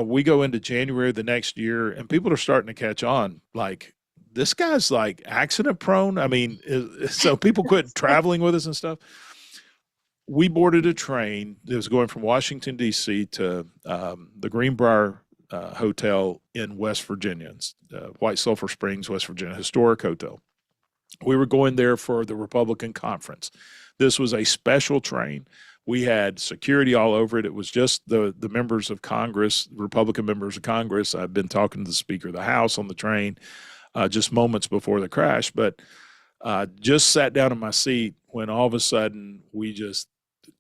We go into January the next year, and people are starting to catch on. Like, this guy's like accident prone. I mean, so people quit traveling with us and stuff. We boarded a train that was going from Washington, D.C. to the Greenbrier Hotel in West Virginia, White Sulphur Springs, West Virginia, historic hotel. We were going there for the Republican conference. This was a special train. We had security all over it. It was just the members of Congress, Republican members of Congress. I've been talking to the Speaker of the House on the train just moments before the crash, but just sat down in my seat when all of a sudden we just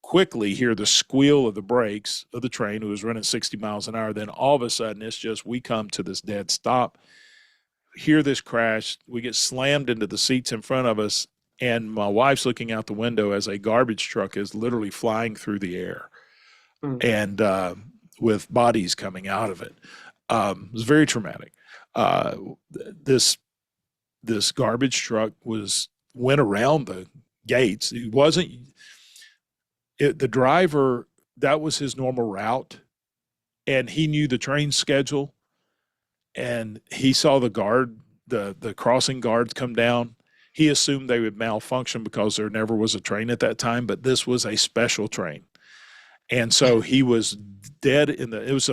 quickly hear the squeal of the brakes of the train. It was running 60 miles an hour. Then all of a sudden, it's just we come to this dead stop, hear this crash. We get slammed into the seats in front of us. And my wife's looking out the window as a garbage truck is literally flying through the air Mm. and with bodies coming out of it. It was very traumatic. Uh, this this garbage truck went around the gates. It wasn't the driver, that was his normal route, and he knew the train schedule, and he saw the crossing guards come down. He assumed they would malfunction because there never was a train at that time, but this was a special train. And so he was dead it was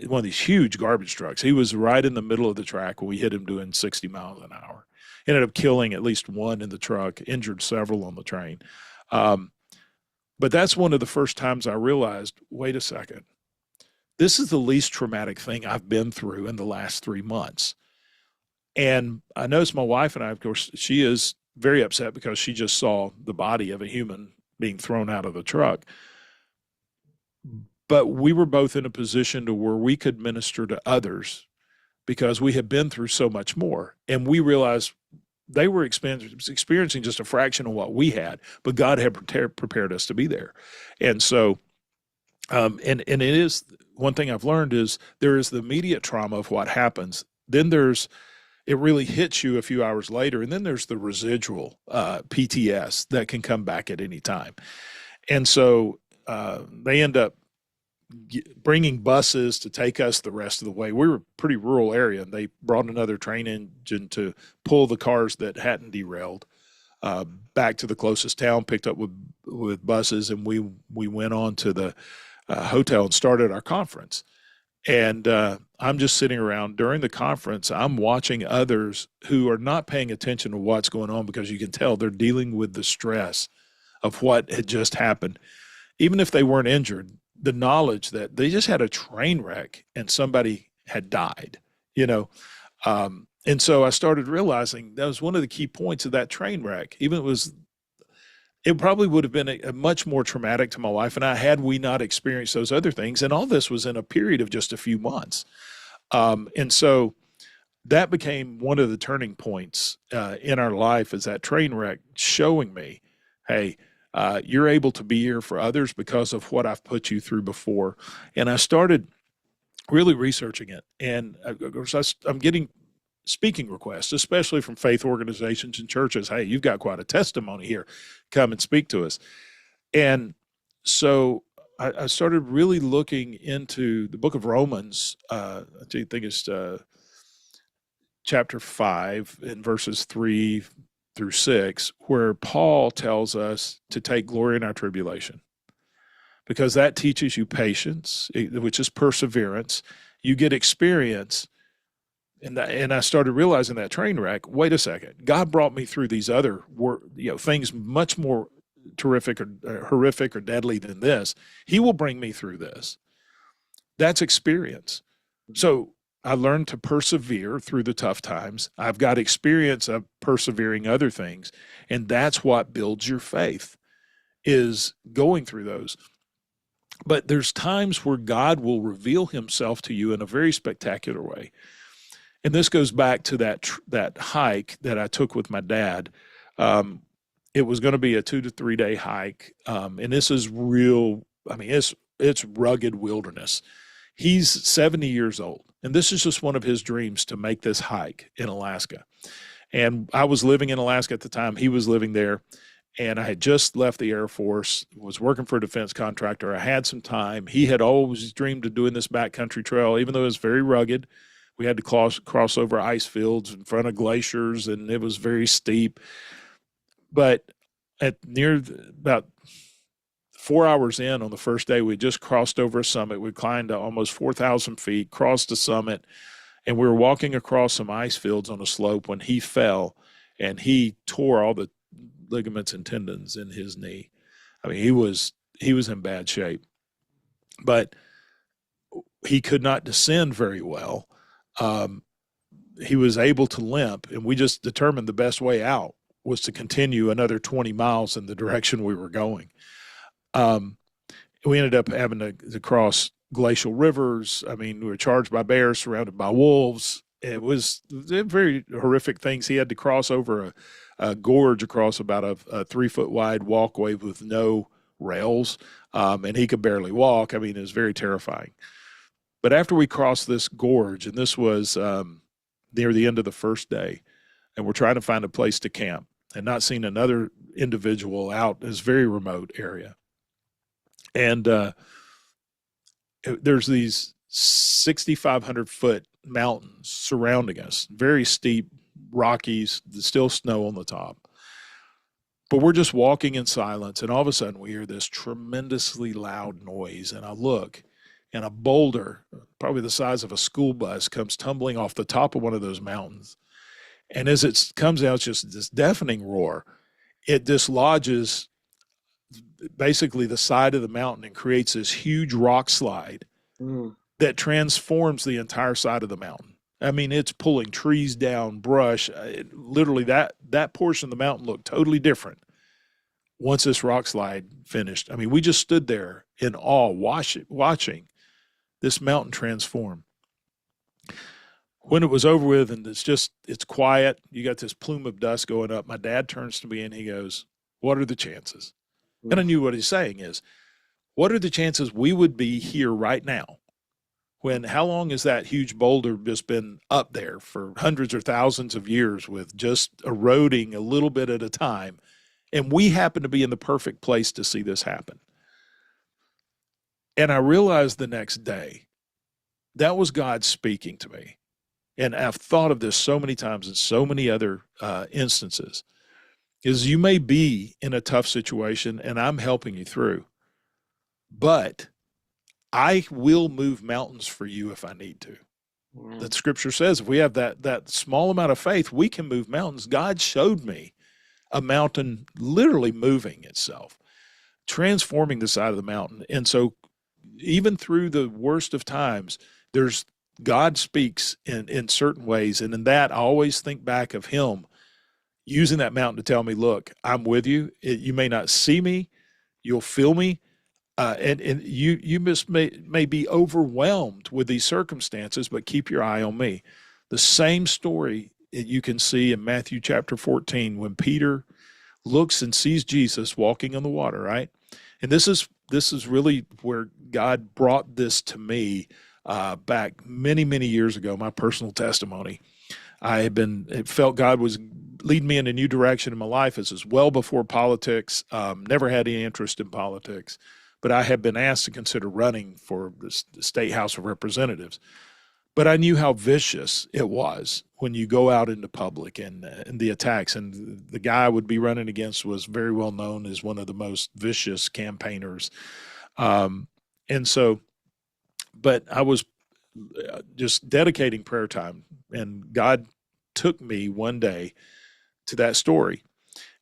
one of these huge garbage trucks. He was right in the middle of the track when we hit him doing 60 miles an hour. Ended up killing at least one in the truck, injured several on the train. Um, but that's one of the first times I realized, wait a second, this is the least traumatic thing I've been through in the last 3 months. And I noticed my wife and I, of course, she is very upset because she just saw the body of a human being thrown out of the truck. But we were both in a position to where we could minister to others because we had been through so much more. And we realized they were experiencing just a fraction of what we had, but God had prepared us to be there. And so, and it is one thing I've learned is there is the immediate trauma of what happens. Then it really hits you a few hours later, and then there's the residual PTS that can come back at any time. And so they end up bringing buses to take us the rest of the way. We were a pretty rural area, and they brought another train engine to pull the cars that hadn't derailed back to the closest town, picked up with buses, and we went on to the hotel and started our conference. And I'm just sitting around during the conference. I'm watching others who are not paying attention to what's going on because you can tell they're dealing with the stress of what had just happened. Even if they weren't injured, the knowledge that they just had a train wreck and somebody had died, you know. And so I started realizing that was one of the key points of that train wreck. It probably would have been a much more traumatic to my wife and I had we not experienced those other things. And all this was in a period of just a few months. And so that became one of the turning points in our life is that train wreck showing me, hey, you're able to be here for others because of what I've put you through before. And I started really researching it. And of course, I'm getting speaking requests, especially from faith organizations and churches. Hey, you've got quite a testimony here. Come and speak to us. And so I started really looking into the book of Romans. I think it's chapter 5 in verses 3 through 6, where Paul tells us to take glory in our tribulation, because that teaches you patience, which is perseverance. You get experience. And I started realizing that train wreck. Wait a second. God brought me through these other things much more terrific or horrific or deadly than this. He will bring me through this. That's experience. So I learned to persevere through the tough times. I've got experience of persevering other things, and that's what builds your faith, is going through those. But there's times where God will reveal himself to you in a very spectacular way. And this goes back to that hike that I took with my dad. It was going to be a 2 to 3 day hike, and this is real. I mean, it's rugged wilderness. He's 70 years old, and this is just one of his dreams, to make this hike in Alaska. And I was living in Alaska at the time. He was living there, and I had just left the Air Force, was working for a defense contractor. I had some time. He had always dreamed of doing this backcountry trail, even though it was very rugged. We had to cross over ice fields in front of glaciers, and it was very steep. But about 4 hours in on the first day, we just crossed over a summit. We climbed to almost 4,000 feet, crossed the summit, and we were walking across some ice fields on a slope when he fell, and he tore all the ligaments and tendons in his knee. I mean, he was in bad shape, but he could not descend very well. He was able to limp, and we just determined the best way out was to continue another 20 miles in the direction we were going. We ended up having to cross glacial rivers. I mean, we were charged by bears, surrounded by wolves. It was very horrific things. He had to cross over a gorge across about a 3-foot wide walkway with no rails, and he could barely walk. I mean, it was very terrifying. But after we crossed this gorge, and this was near the end of the first day, and we're trying to find a place to camp and not seeing another individual out in this very remote area. And there's these 6,500-foot mountains surrounding us, very steep, Rockies, still snow on the top. But we're just walking in silence, and all of a sudden we hear this tremendously loud noise, and I look, and a boulder, probably the size of a school bus, comes tumbling off the top of one of those mountains. And as it comes out, it's just this deafening roar. It dislodges basically the side of the mountain and creates this huge rock slide that transforms the entire side of the mountain. I mean, it's pulling trees down, brush. Literally, that portion of the mountain looked totally different once this rock slide finished. I mean, we just stood there in awe, watching this mountain transform. When it was over with and it's quiet, you got this plume of dust going up, my dad turns to me and he goes, "What are the chances?" And I knew what he's saying is, what are the chances we would be here right now? How long has that huge boulder just been up there for hundreds or thousands of years with just eroding a little bit at a time? And we happen to be in the perfect place to see this happen. And I realized the next day that was God speaking to me. And I've thought of this so many times in so many other instances, is you may be in a tough situation and I'm helping you through, but I will move mountains for you if I need to. Yeah. That scripture says if we have that small amount of faith, we can move mountains. God showed me a mountain literally moving itself, transforming the side of the mountain. And so even through the worst of times, God speaks in certain ways. And in that, I always think back of him using that mountain to tell me, look, I'm with you. You may not see me. You'll feel me. And you may be overwhelmed with these circumstances, but keep your eye on me. The same story you can see in Matthew chapter 14 when Peter looks and sees Jesus walking on the water, right? And this is really where God brought this to me back many, many years ago, my personal testimony. It felt God was leading me in a new direction in my life. This is well before politics, never had any interest in politics, but I had been asked to consider running for the State House of Representatives. but I knew how vicious it was when you go out into public and the attacks. And the guy I would be running against was very well known as one of the most vicious campaigners. Um, and so, but I was just dedicating prayer time, and God took me one day to that story.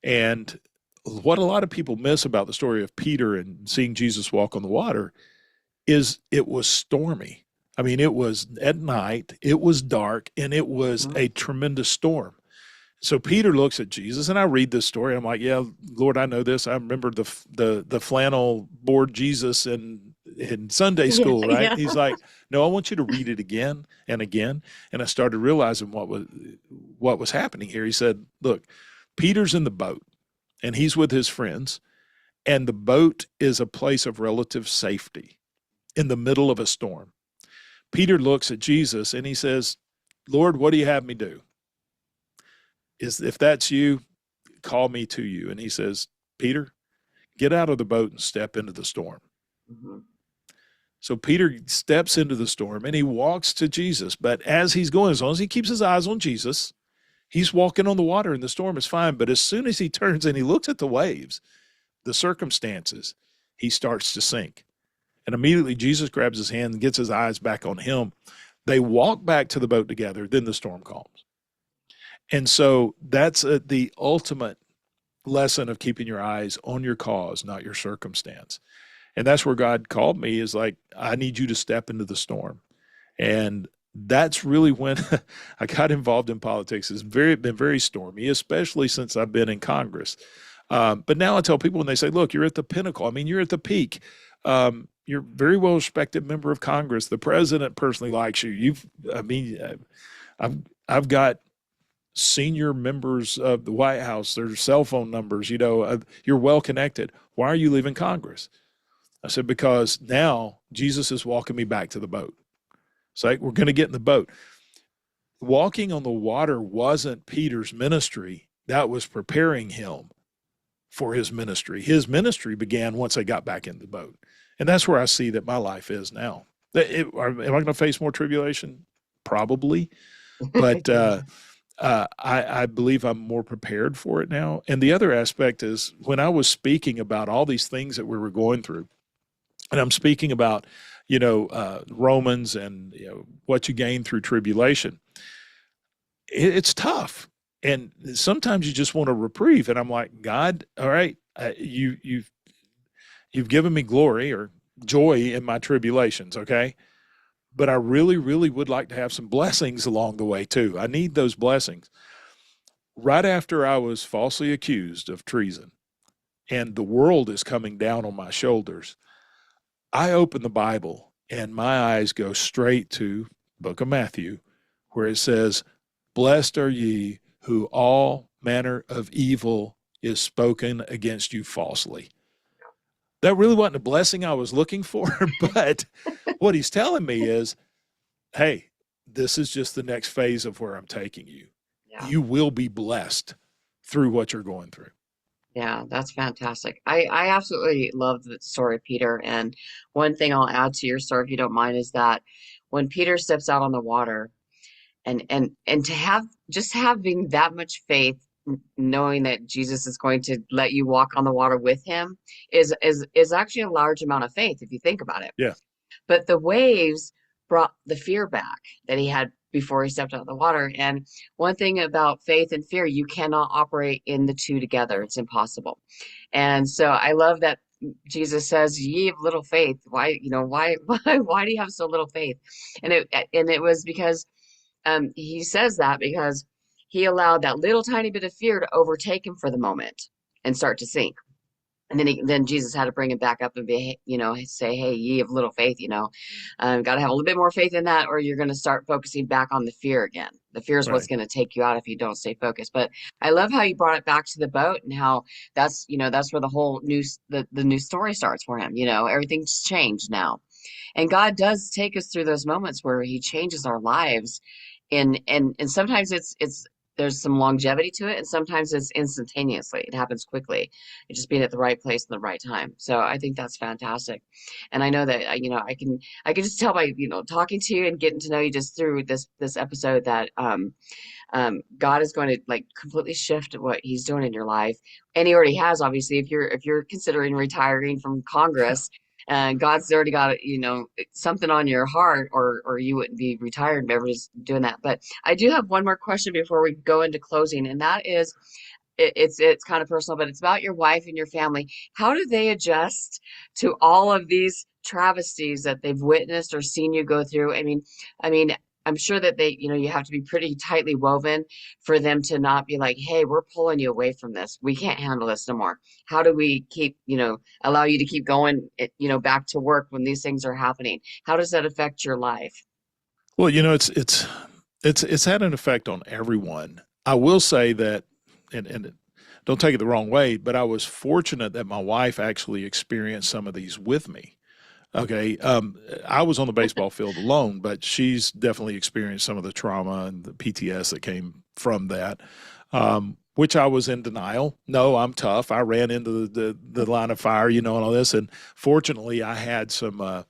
And what a lot of people miss about the story of Peter and seeing Jesus walk on the water is it was stormy. I mean, it was at night, it was dark, and it was Mhm. a tremendous storm. So Peter looks at Jesus, and I read this story. I'm like, yeah, Lord, I know this. I remember the flannel board Jesus in Sunday Yeah, school, right? yeah. He's like, no, I want you to read it again and again. And I started realizing what was happening here. He said, look, Peter's in the boat, and he's with his friends, and the boat is a place of relative safety in the middle of a storm. Peter looks at Jesus and he says, Lord, what do you have me do? If that's you, call me to you. And he says, Peter, get out of the boat and step into the storm. Mhm. So Peter steps into the storm and he walks to Jesus. But as he's going, as long as he keeps his eyes on Jesus, he's walking on the water and the storm is fine. But as soon as he turns and he looks at the waves, the circumstances, he starts to sink. And immediately Jesus grabs his hand and gets his eyes back on him. They walk back to the boat together. Then the storm calms. And so that's the ultimate lesson of keeping your eyes on your cause, not your circumstance. And that's where God called me, is like, I need you to step into the storm. And that's really when I got involved in politics. It's been very stormy, especially since I've been in Congress. But now I tell people when they say, look, you're at the pinnacle. I mean, you're at the peak. You're a very well respected member of Congress. The president personally likes you. I've got senior members of the White House, their cell phone numbers, you're well connected. Why are you leaving Congress? I said, because now Jesus is walking me back to the boat. It's like, we're going to get in the boat. Walking on the water wasn't Peter's ministry. That was preparing him for his ministry. His ministry began once they got back in the boat. And that's where I see that my life is now. Am I going to face more tribulation? Probably. But Yeah. I believe I'm more prepared for it now. And the other aspect is when I was speaking about all these things that we were going through, and I'm speaking about, Romans and what you gain through tribulation. It's tough, and sometimes you just want a reprieve. And I'm like, God, all right, you've given me glory or joy in my tribulations, okay? But I really, really would like to have some blessings along the way too. I need those blessings. Right after I was falsely accused of treason, and the world is coming down on my shoulders, I open the Bible and my eyes go straight to book of Matthew, where it says, blessed are ye who all manner of evil is spoken against you falsely. That really wasn't a blessing I was looking for, but what he's telling me is, hey, this is just the next phase of where I'm taking you. Yeah. You will be blessed through what you're going through. Yeah, that's fantastic. I absolutely love the story of Peter. And one thing I'll add to your story, if you don't mind, is that when Peter steps out on the water and to have just having that much faith, knowing that Jesus is going to let you walk on the water with him is actually a large amount of faith if you think about it. Yeah, But the waves brought the fear back that he had before he stepped out of the water. And one thing about faith and fear, you cannot operate in the two together. It's impossible. And so I love that Jesus says, "Ye of little faith, why, why do you have so little faith?" And it was because he says that because he allowed that little tiny bit of fear to overtake him for the moment and start to sink. And then Jesus had to bring it back up and say, "Hey, ye of little faith, got to have a little bit more faith in that, or you're going to start focusing back on the fear again. The fear is what's right. going to take you out if you don't stay focused." But I love how you brought it back to the boat and how that's where the whole the new story starts for him. Everything's changed now, and God does take us through those moments where He changes our lives, and sometimes it's there's some longevity to it, and sometimes it's instantaneously. It happens quickly. It's just being at the right place in the right time. So I think that's fantastic. And I know that I can just tell by talking to you and getting to know you just through this episode that God is going to like completely shift what He's doing in your life, and He already has. Obviously, if you're considering retiring from Congress, God's already got something on your heart, or you wouldn't be retired. But everybody's doing that. But I do have one more question before we go into closing, and that is, it's kind of personal, but it's about your wife and your family. How do they adjust to all of these travesties that they've witnessed or seen you go through? I mean, I'm sure that you have to be pretty tightly woven for them to not be like, "Hey, we're pulling you away from this. We can't handle this no more." How do we allow you to keep going, back to work when these things are happening? How does that affect your life? Well, it's had an effect on everyone. I will say that, and don't take it the wrong way, but I was fortunate that my wife actually experienced some of these with me. Okay. I was on the baseball field alone, but she's definitely experienced some of the trauma and the PTS that came from that, which I was in denial. No, I'm tough. I ran into the line of fire, and all this. And fortunately, I had some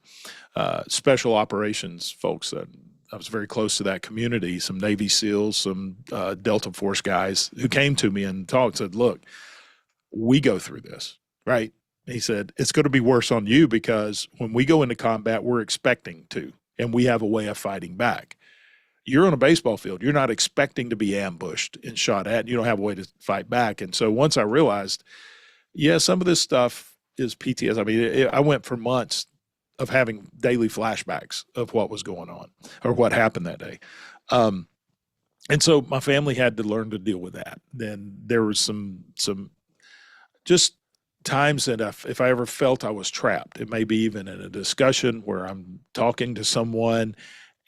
special operations folks that I was very close to that community, some Navy SEALs, some Delta Force guys who came to me and talked, said, look, we go through this, right? He said, it's going to be worse on you because when we go into combat, we're expecting to, and we have a way of fighting back. You're on a baseball field. You're not expecting to be ambushed and shot at. You don't have a way to fight back. And so once I realized, yeah, some of this stuff is PTSD. I mean, I went for months of having daily flashbacks of what was going on or what happened that day. And so my family had to learn to deal with that. Then there was some just times that if I ever felt I was trapped, it may be even in a discussion where I'm talking to someone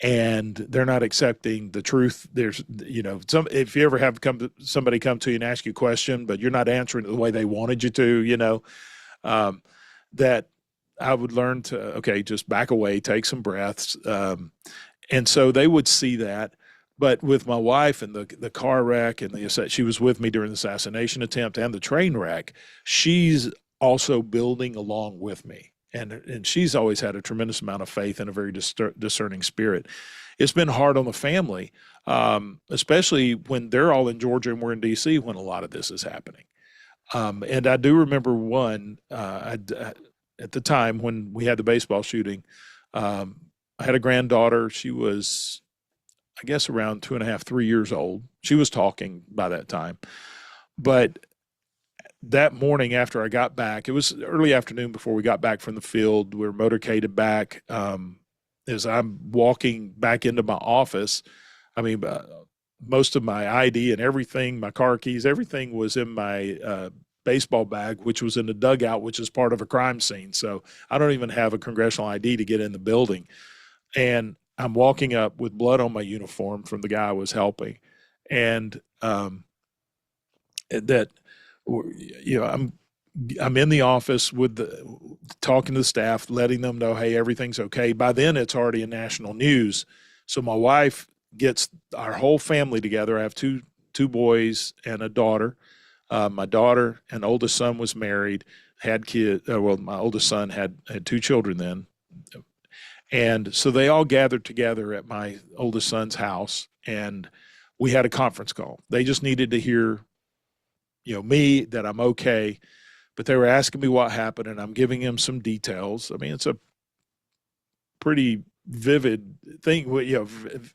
and they're not accepting the truth. There's, if you ever have somebody come to you and ask you a question, but you're not answering it the way they wanted you to, that I would learn to, okay, just back away, take some breaths. And so they would see that. But with my wife and the car wreck and she was with me during the assassination attempt and the train wreck, she's also building along with me. And she's always had a tremendous amount of faith and a very discerning spirit. It's been hard on the family, especially when they're all in Georgia and we're in D.C. when a lot of this is happening. And I do remember one, at the time when we had the baseball shooting, I had a granddaughter. She was, I guess, around 2.5, 3 years old. She was talking by that time. But that morning after I got back, it was early afternoon before we got back from the field. We were motorcaded back. As I'm walking back into my office, I mean, most of my ID and everything, my car keys, everything was in my baseball bag, which was in the dugout, which is part of a crime scene. So I don't even have a congressional ID to get in the building. And I'm walking up with blood on my uniform from the guy I was helping. And I'm in the office with talking to the staff, letting them know, hey, everything's okay. By then, it's already in national news. So my wife gets our whole family together. I have two boys and a daughter. My daughter and oldest son was married, had kids. Well, my oldest son had 2 children then. And so they all gathered together at my oldest son's house, and we had a conference call. They just needed to hear, me, that I'm okay. But they were asking me what happened, and I'm giving them some details. I mean, it's a pretty vivid thing,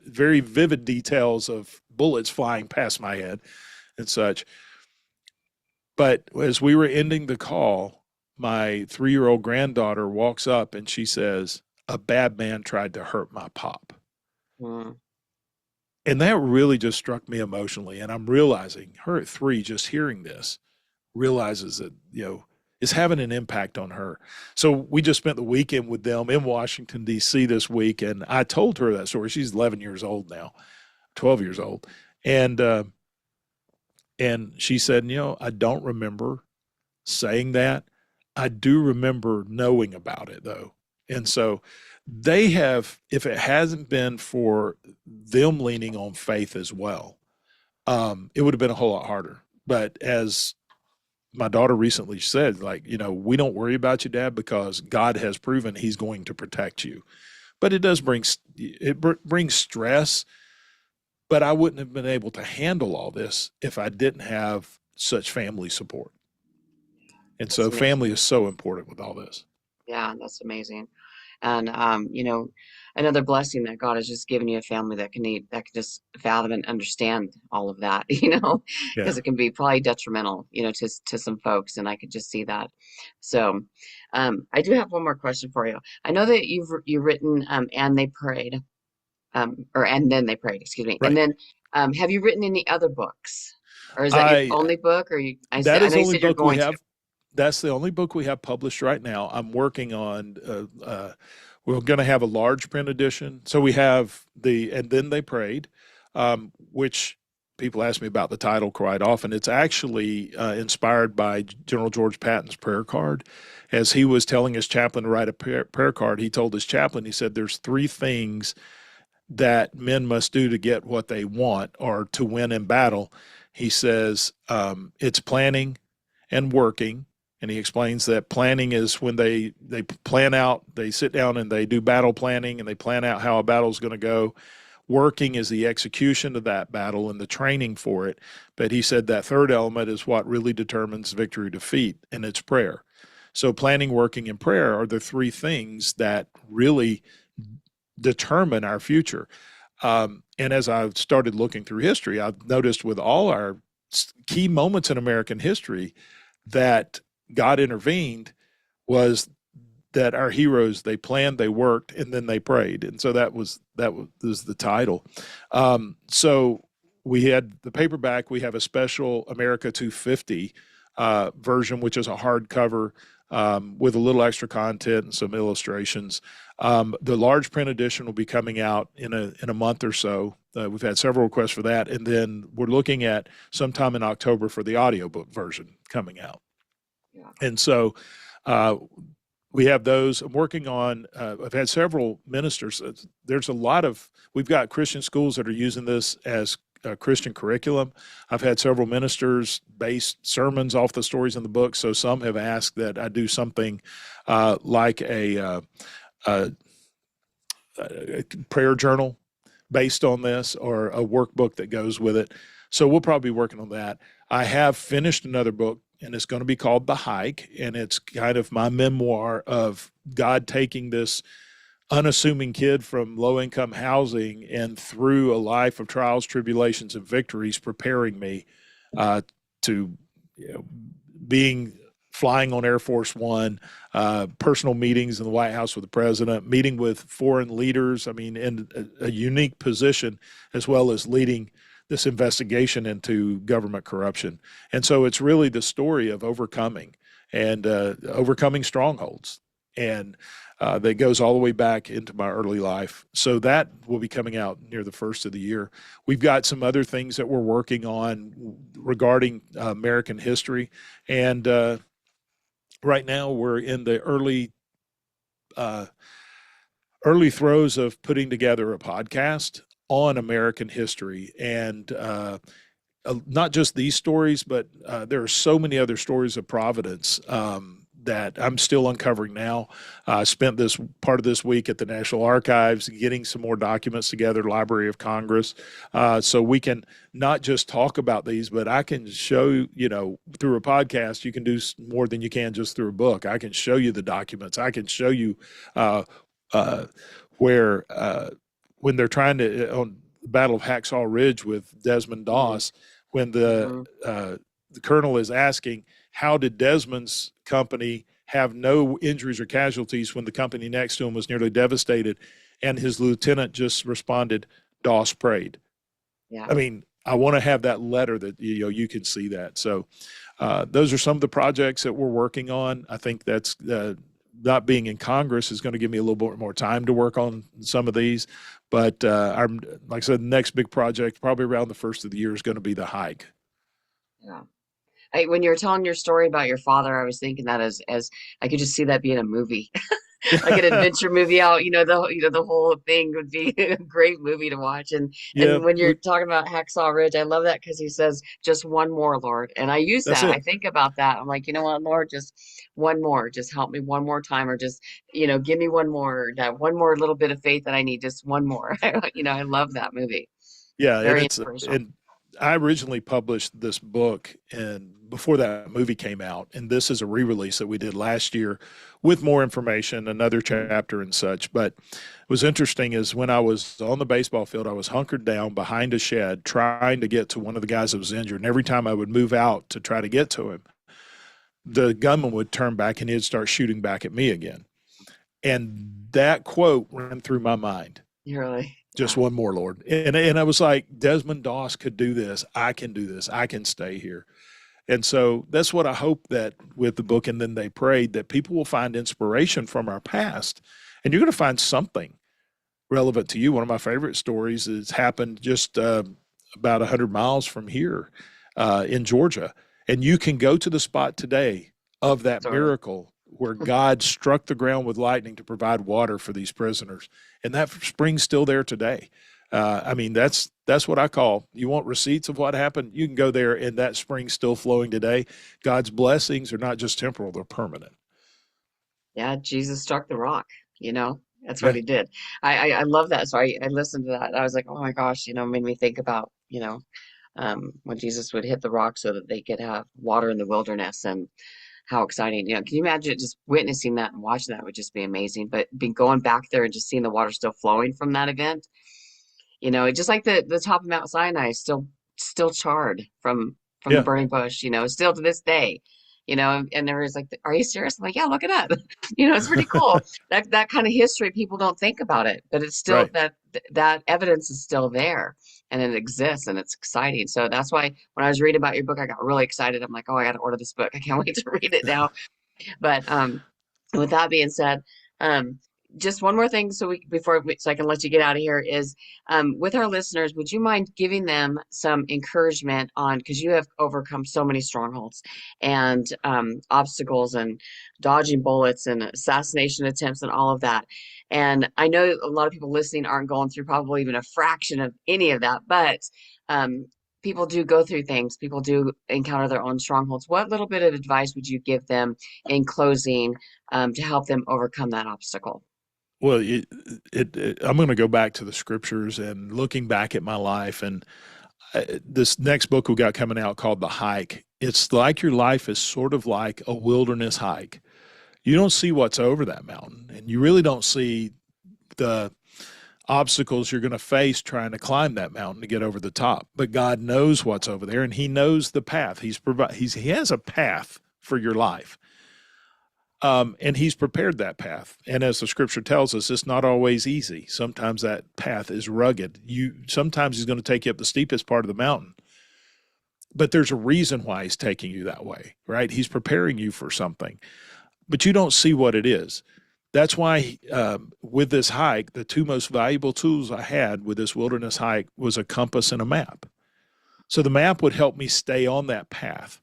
very vivid details of bullets flying past my head and such. But as we were ending the call, my 3-year-old granddaughter walks up and she says, a bad man tried to hurt my pop. Mm. And that really just struck me emotionally. And I'm realizing her at 3, just hearing this, realizes that, it's having an impact on her. So we just spent the weekend with them in Washington, D.C. this week. And I told her that story. She's 11 years old now, 12 years old. And she said, I don't remember saying that. I do remember knowing about it, though. And so they have, if it hasn't been for them leaning on faith as well, it would have been a whole lot harder. But as my daughter recently said, like, we don't worry about you, Dad, because God has proven He's going to protect you. But it does brings stress. But I wouldn't have been able to handle all this if I didn't have such family support. And That's so amazing. family is so important with all this. Yeah, that's amazing. And another blessing that God has just given you a family that can just fathom and understand all of that, Yeah. because it can be probably detrimental, to some folks, and I could just see that. So, I do have one more question for you. I know that you've written and they prayed, or and then they prayed, excuse me, and Right. then have you written any other books, or is that your I only book? Or that I is know the you only said you're book we going to. have. That's the only book we have published right now. I'm working on. We're going to have a large print edition. So we have the and then they prayed, which people ask me about the title quite often. It's actually inspired by General George Patton's prayer card. As he was telling his chaplain to write a prayer card, he told his chaplain, he said, "There's three things that men must do to get what they want or to win in battle." He says it's planning and working. And he explains that planning is when they plan out, they sit down and they do battle planning and they plan out how a battle is going to go. Working is the execution of that battle and the training for it. But he said that third element is what really determines victory or defeat, and it's prayer. So planning, working, and prayer are the three things that really determine our future. And as I've started looking through history, I've noticed with all our key moments in American history that God intervened was that our heroes, they planned, they worked, and then they prayed. And so that was the title. So we had the paperback. We have a special America 250 version, which is a hardcover with a little extra content and some illustrations. The large print edition will be coming out in a month or so. We've had several requests for that, and then we're looking at sometime in October for the audiobook version coming out. Yeah. And so we have those. I'm working on. I've had several ministers. We've got Christian schools that are using this as a Christian curriculum. I've had several ministers base sermons off the stories in the book. So some have asked that I do something like a prayer journal based on this or a workbook that goes with it. So we'll probably be working on that. I have finished another book, and it's going to be called The Hike, and it's kind of my memoir of God taking this unassuming kid from low-income housing and through a life of trials, tribulations, and victories, preparing me to being flying on Air Force One, personal meetings in the White House with the president, meeting with foreign leaders. I mean, in a unique position, as well as leading this investigation into government corruption. And so it's really the story of overcoming and overcoming strongholds. And that goes all the way back into my early life. So that will be coming out near the first of the year. We've got some other things that we're working on regarding American history. And right now we're in the early throes of putting together a podcast on American history and not just these stories, but there are so many other stories of Providence that I'm still uncovering now. I spent this part of this week at the National Archives getting some more documents together, Library of Congress, so we can not just talk about these, but I can show, through a podcast, you can do more than you can just through a book. I can show you the documents. I can show you where when they're trying to on the Battle of Hacksaw Ridge with Desmond Mm-hmm. Doss, when Mm-hmm. the colonel is asking, how did Desmond's company have no injuries or casualties when the company next to him was nearly devastated? And his lieutenant just responded, Doss prayed. Yeah. I mean, I want to have that letter that you can see that. So those are some of the projects that we're working on. I think that's not being in Congress is going to give me a little bit more time to work on some of these. But like I said, the next big project, probably around the first of the year, is going to be The Hike. Yeah. When you were telling your story about your father, I was thinking that as I could just see that being a movie. like an adventure movie out. The whole thing would be a great movie to watch. And Yeah, when you're talking about Hacksaw Ridge, I love that because he says, "Just one more, Lord." And I use that's that. I it. think about that. I'm like, you know what, Lord, just one more, just help me one more time, or just give me one more, that one more little bit of faith that I need, just one more. I love that movie. Yeah, and Very it's inspirational. and I originally published this book and before that movie came out, and this is a re-release that we did last year with more information, another Mhm. chapter and such. But what was interesting is when I was on the baseball field, I was hunkered down behind a shed trying to get to one of the guys that was injured. And every time I would move out to try to get to him, the gunman would turn back and he'd start shooting back at me again. And that quote ran through my mind. Really, Just yeah, one more, Lord. And I was like, Desmond Doss could do this. I can do this. I can stay here. And so that's what I hope that with the book, and then they prayed, that people will find inspiration from our past. And you're going to find something relevant to you. One of my favorite stories has happened just about 100 miles from here in Georgia. And you can go to the spot today of that story. miracle where God struck the ground with lightning to provide water for these prisoners. And that spring's still there today. I mean, that's what I call, you want receipts of what happened? You can go there and that spring's still flowing today. God's blessings are not just temporal, they're permanent. Yeah, Jesus struck the rock, that's what Yeah. he did. I love that. So I listened to that. I was like, oh my gosh, made me think about, when Jesus would hit the rock so that they could have water in the wilderness, and how exciting. Can you imagine just witnessing that and watching that would just be amazing. But being going back there and just seeing the water still flowing from that event, just like the top of Mount Sinai is still charred from the Yeah. burning bush, still to this day. And there was like, are you serious? I'm like, yeah, look it up. It's pretty cool. That kind of history, people don't think about it, but it's still Right. that evidence is still there, and it exists, and it's exciting. So that's why when I was reading about your book, I got really excited. I'm like, oh, I got to order this book. I can't wait to read it now. But with that being said, um, just one more thing, so I can let you get out of here is, with our listeners, would you mind giving them some encouragement on, because you have overcome so many strongholds and obstacles and dodging bullets and assassination attempts and all of that. And I know a lot of people listening aren't going through probably even a fraction of any of that, but um, people do go through things. People do encounter their own strongholds. What little bit of advice would you give them in closing, to help them overcome that obstacle? Well, I'm going to go back to the scriptures and looking back at my life. And this next book we got coming out called The Hike. It's like your life is sort of like a wilderness hike. You don't see what's over that mountain, and you really don't see the obstacles you're going to face trying to climb that mountain to get over the top. But God knows what's over there, and He knows the path. He has a path for your life. And he's prepared that path. And as the scripture tells us, it's not always easy. Sometimes that path is rugged. Sometimes he's going to take you up the steepest part of the mountain, but there's a reason why he's taking you that way, right? He's preparing you for something, but you don't see what it is. That's why with this hike, the two most valuable tools I had with this wilderness hike was a compass and a map. So the map would help me stay on that path.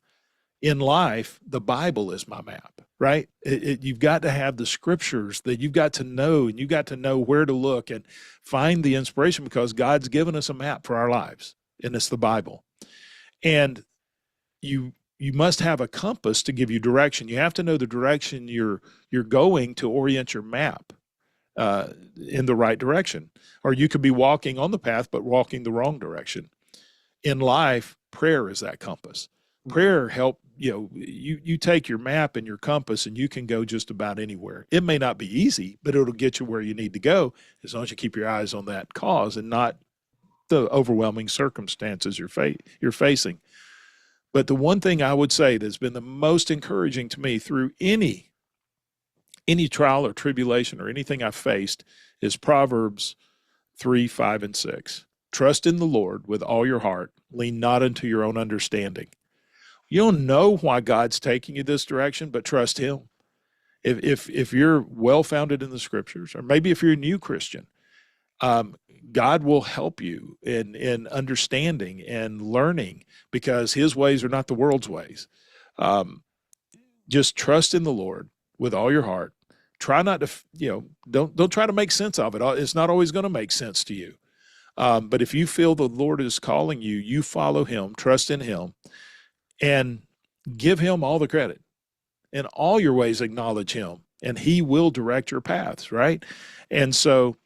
In life, the Bible is my map, right? You've got to have the scriptures that you've got to know, and you've got to know where to look and find the inspiration, because God's given us a map for our lives, and it's the Bible. And you must have a compass to give you direction. You have to know the direction you're going to orient your map in the right direction. Or you could be walking on the path, but walking the wrong direction. In life, prayer is that compass. Mhm. Prayer help you take your map and your compass and you can go just about anywhere. It may not be easy, but it'll get you where you need to go as long as you keep your eyes on that cause and not the overwhelming circumstances you're facing. But the one thing I would say that's been the most encouraging to me through any trial or tribulation or anything I've faced is Proverbs 3, 5, and 6. Trust in the Lord with all your heart. Lean not unto your own understanding. You don't know why God's taking you this direction, but trust Him. If you're well founded in the scriptures, or maybe if you're a new Christian, um, God will help you in understanding and learning, because His ways are not the world's ways. Um, just trust in the Lord with all your heart. try not to, don't try to make sense of it. It's not always going to make sense to you. But if you feel the Lord is calling you, you follow him, trust in him, and give him all the credit. In all your ways, acknowledge him, and he will direct your paths, right? And so,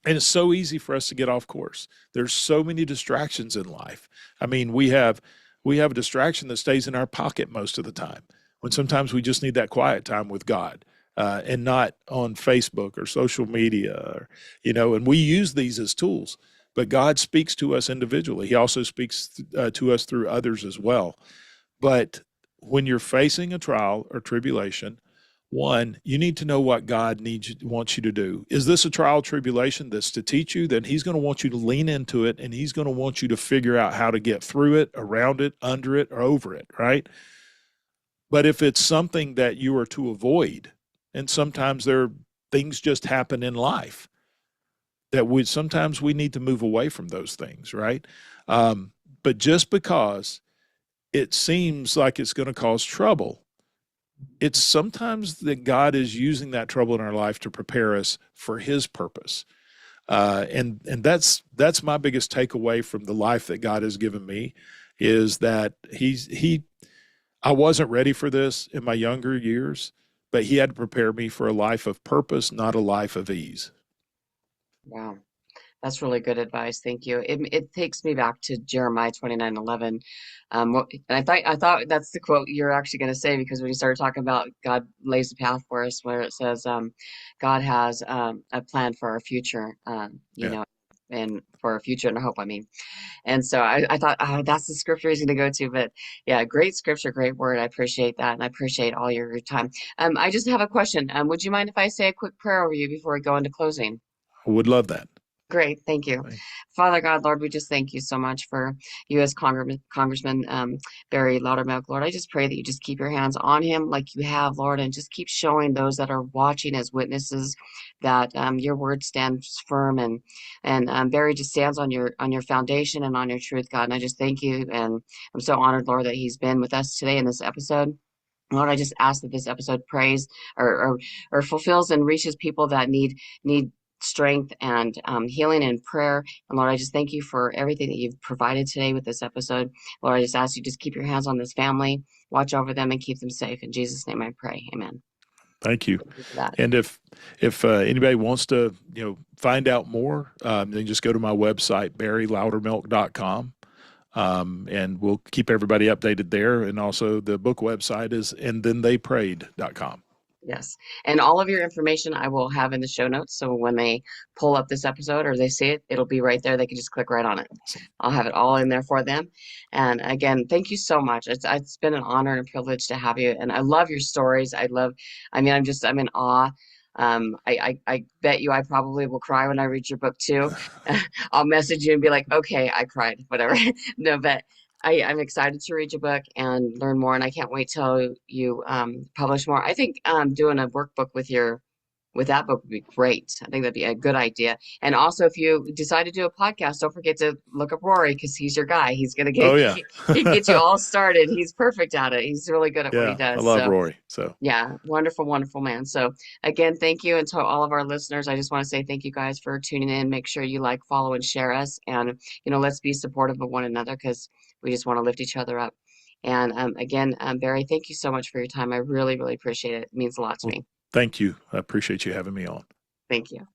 and it's so easy for us to get off course. There's so many distractions in life. I mean, we have a distraction that stays in our pocket most of the time, when sometimes we just need that quiet time with God, and not on Facebook or social media, and we use these as tools. But God speaks to us individually. He also speaks to us through others as well. But when you're facing a trial or tribulation, one, you need to know what God wants you to do. Is this a trial tribulation that's to teach you? Then he's going to want you to lean into it, and he's going to want you to figure out how to get through it, around it, under it, or over it, right? But if it's something that you are to avoid, and sometimes things just happen in life that sometimes we need to move away from those things, right? But just because it seems like it's going to cause trouble, it's sometimes that God is using that trouble in our life to prepare us for his purpose. And that's my biggest takeaway from the life that God has given me, is that I wasn't ready for this in my younger years, but he had to prepare me for a life of purpose, not a life of ease. Wow. That's really good advice. Thank you. It takes me back to Jeremiah 29:11. And I thought that's the quote you're actually going to say, because when you started talking about God lays the path for us, where it says, God has a plan for our future, Yeah. and for our future and our hope, I mean. And so I thought, oh, that's the scripture he's going to go to. But yeah, great scripture, great word. I appreciate that. And I appreciate all your time. I just have a question. Would you mind if I say a quick prayer over you before we go into closing? I would love that. Great, thank you. Father God, Lord, we just thank you so much for U.S. Congressman Barry Loudermilk. Lord, I just pray that you just keep your hands on him like you have, Lord, and just keep showing those that are watching as witnesses that your word stands firm, and Barry just stands on your foundation and on your truth, God. And I just thank you, and I'm so honored, Lord, that he's been with us today in this episode. Lord, I just ask that this episode prays or fulfills and reaches people that need strength and healing and prayer. And Lord, I just thank you for everything that you've provided today with this episode. Lord, I just ask you just keep your hands on this family, watch over them, and keep them safe. In Jesus' name, I pray. Amen. Thank you. Thank you for that. And if anybody wants to find out more, then just go to my website, barryloudermilk.com. And we'll keep everybody updated there. And also the book website is andthentheyprayed.com. Yes. And all of your information I will have in the show notes. So when they pull up this episode or they see it, it'll be right there. They can just click right on it. Awesome. I'll have it all in there for them. And again, thank you so much. It's been an honor and a privilege to have you. And I love your stories. I'm in awe. I bet you I probably will cry when I read your book too. I'll message you and be like, okay, I cried, whatever. No, but I'm excited to read your book and learn more, and I can't wait till you publish more. I think doing a workbook with that book would be great. I think that'd be a good idea. And also, if you decide to do a podcast, don't forget to look up Rory, because he's your guy. He's gonna Oh yeah. get you all started. He's perfect at it. He's really good at what he Yeah, I does. love So Rory. So yeah, wonderful, wonderful man. So again, thank you. And to all of our listeners, I just want to say thank you guys for tuning in. Make sure you like, follow, and share us. And, let's be supportive of one another, because we just want to lift each other up. And again, Barry, thank you so much for your time. I really, really appreciate it. It means a lot to well, me. thank you. I appreciate you having me on. Thank you.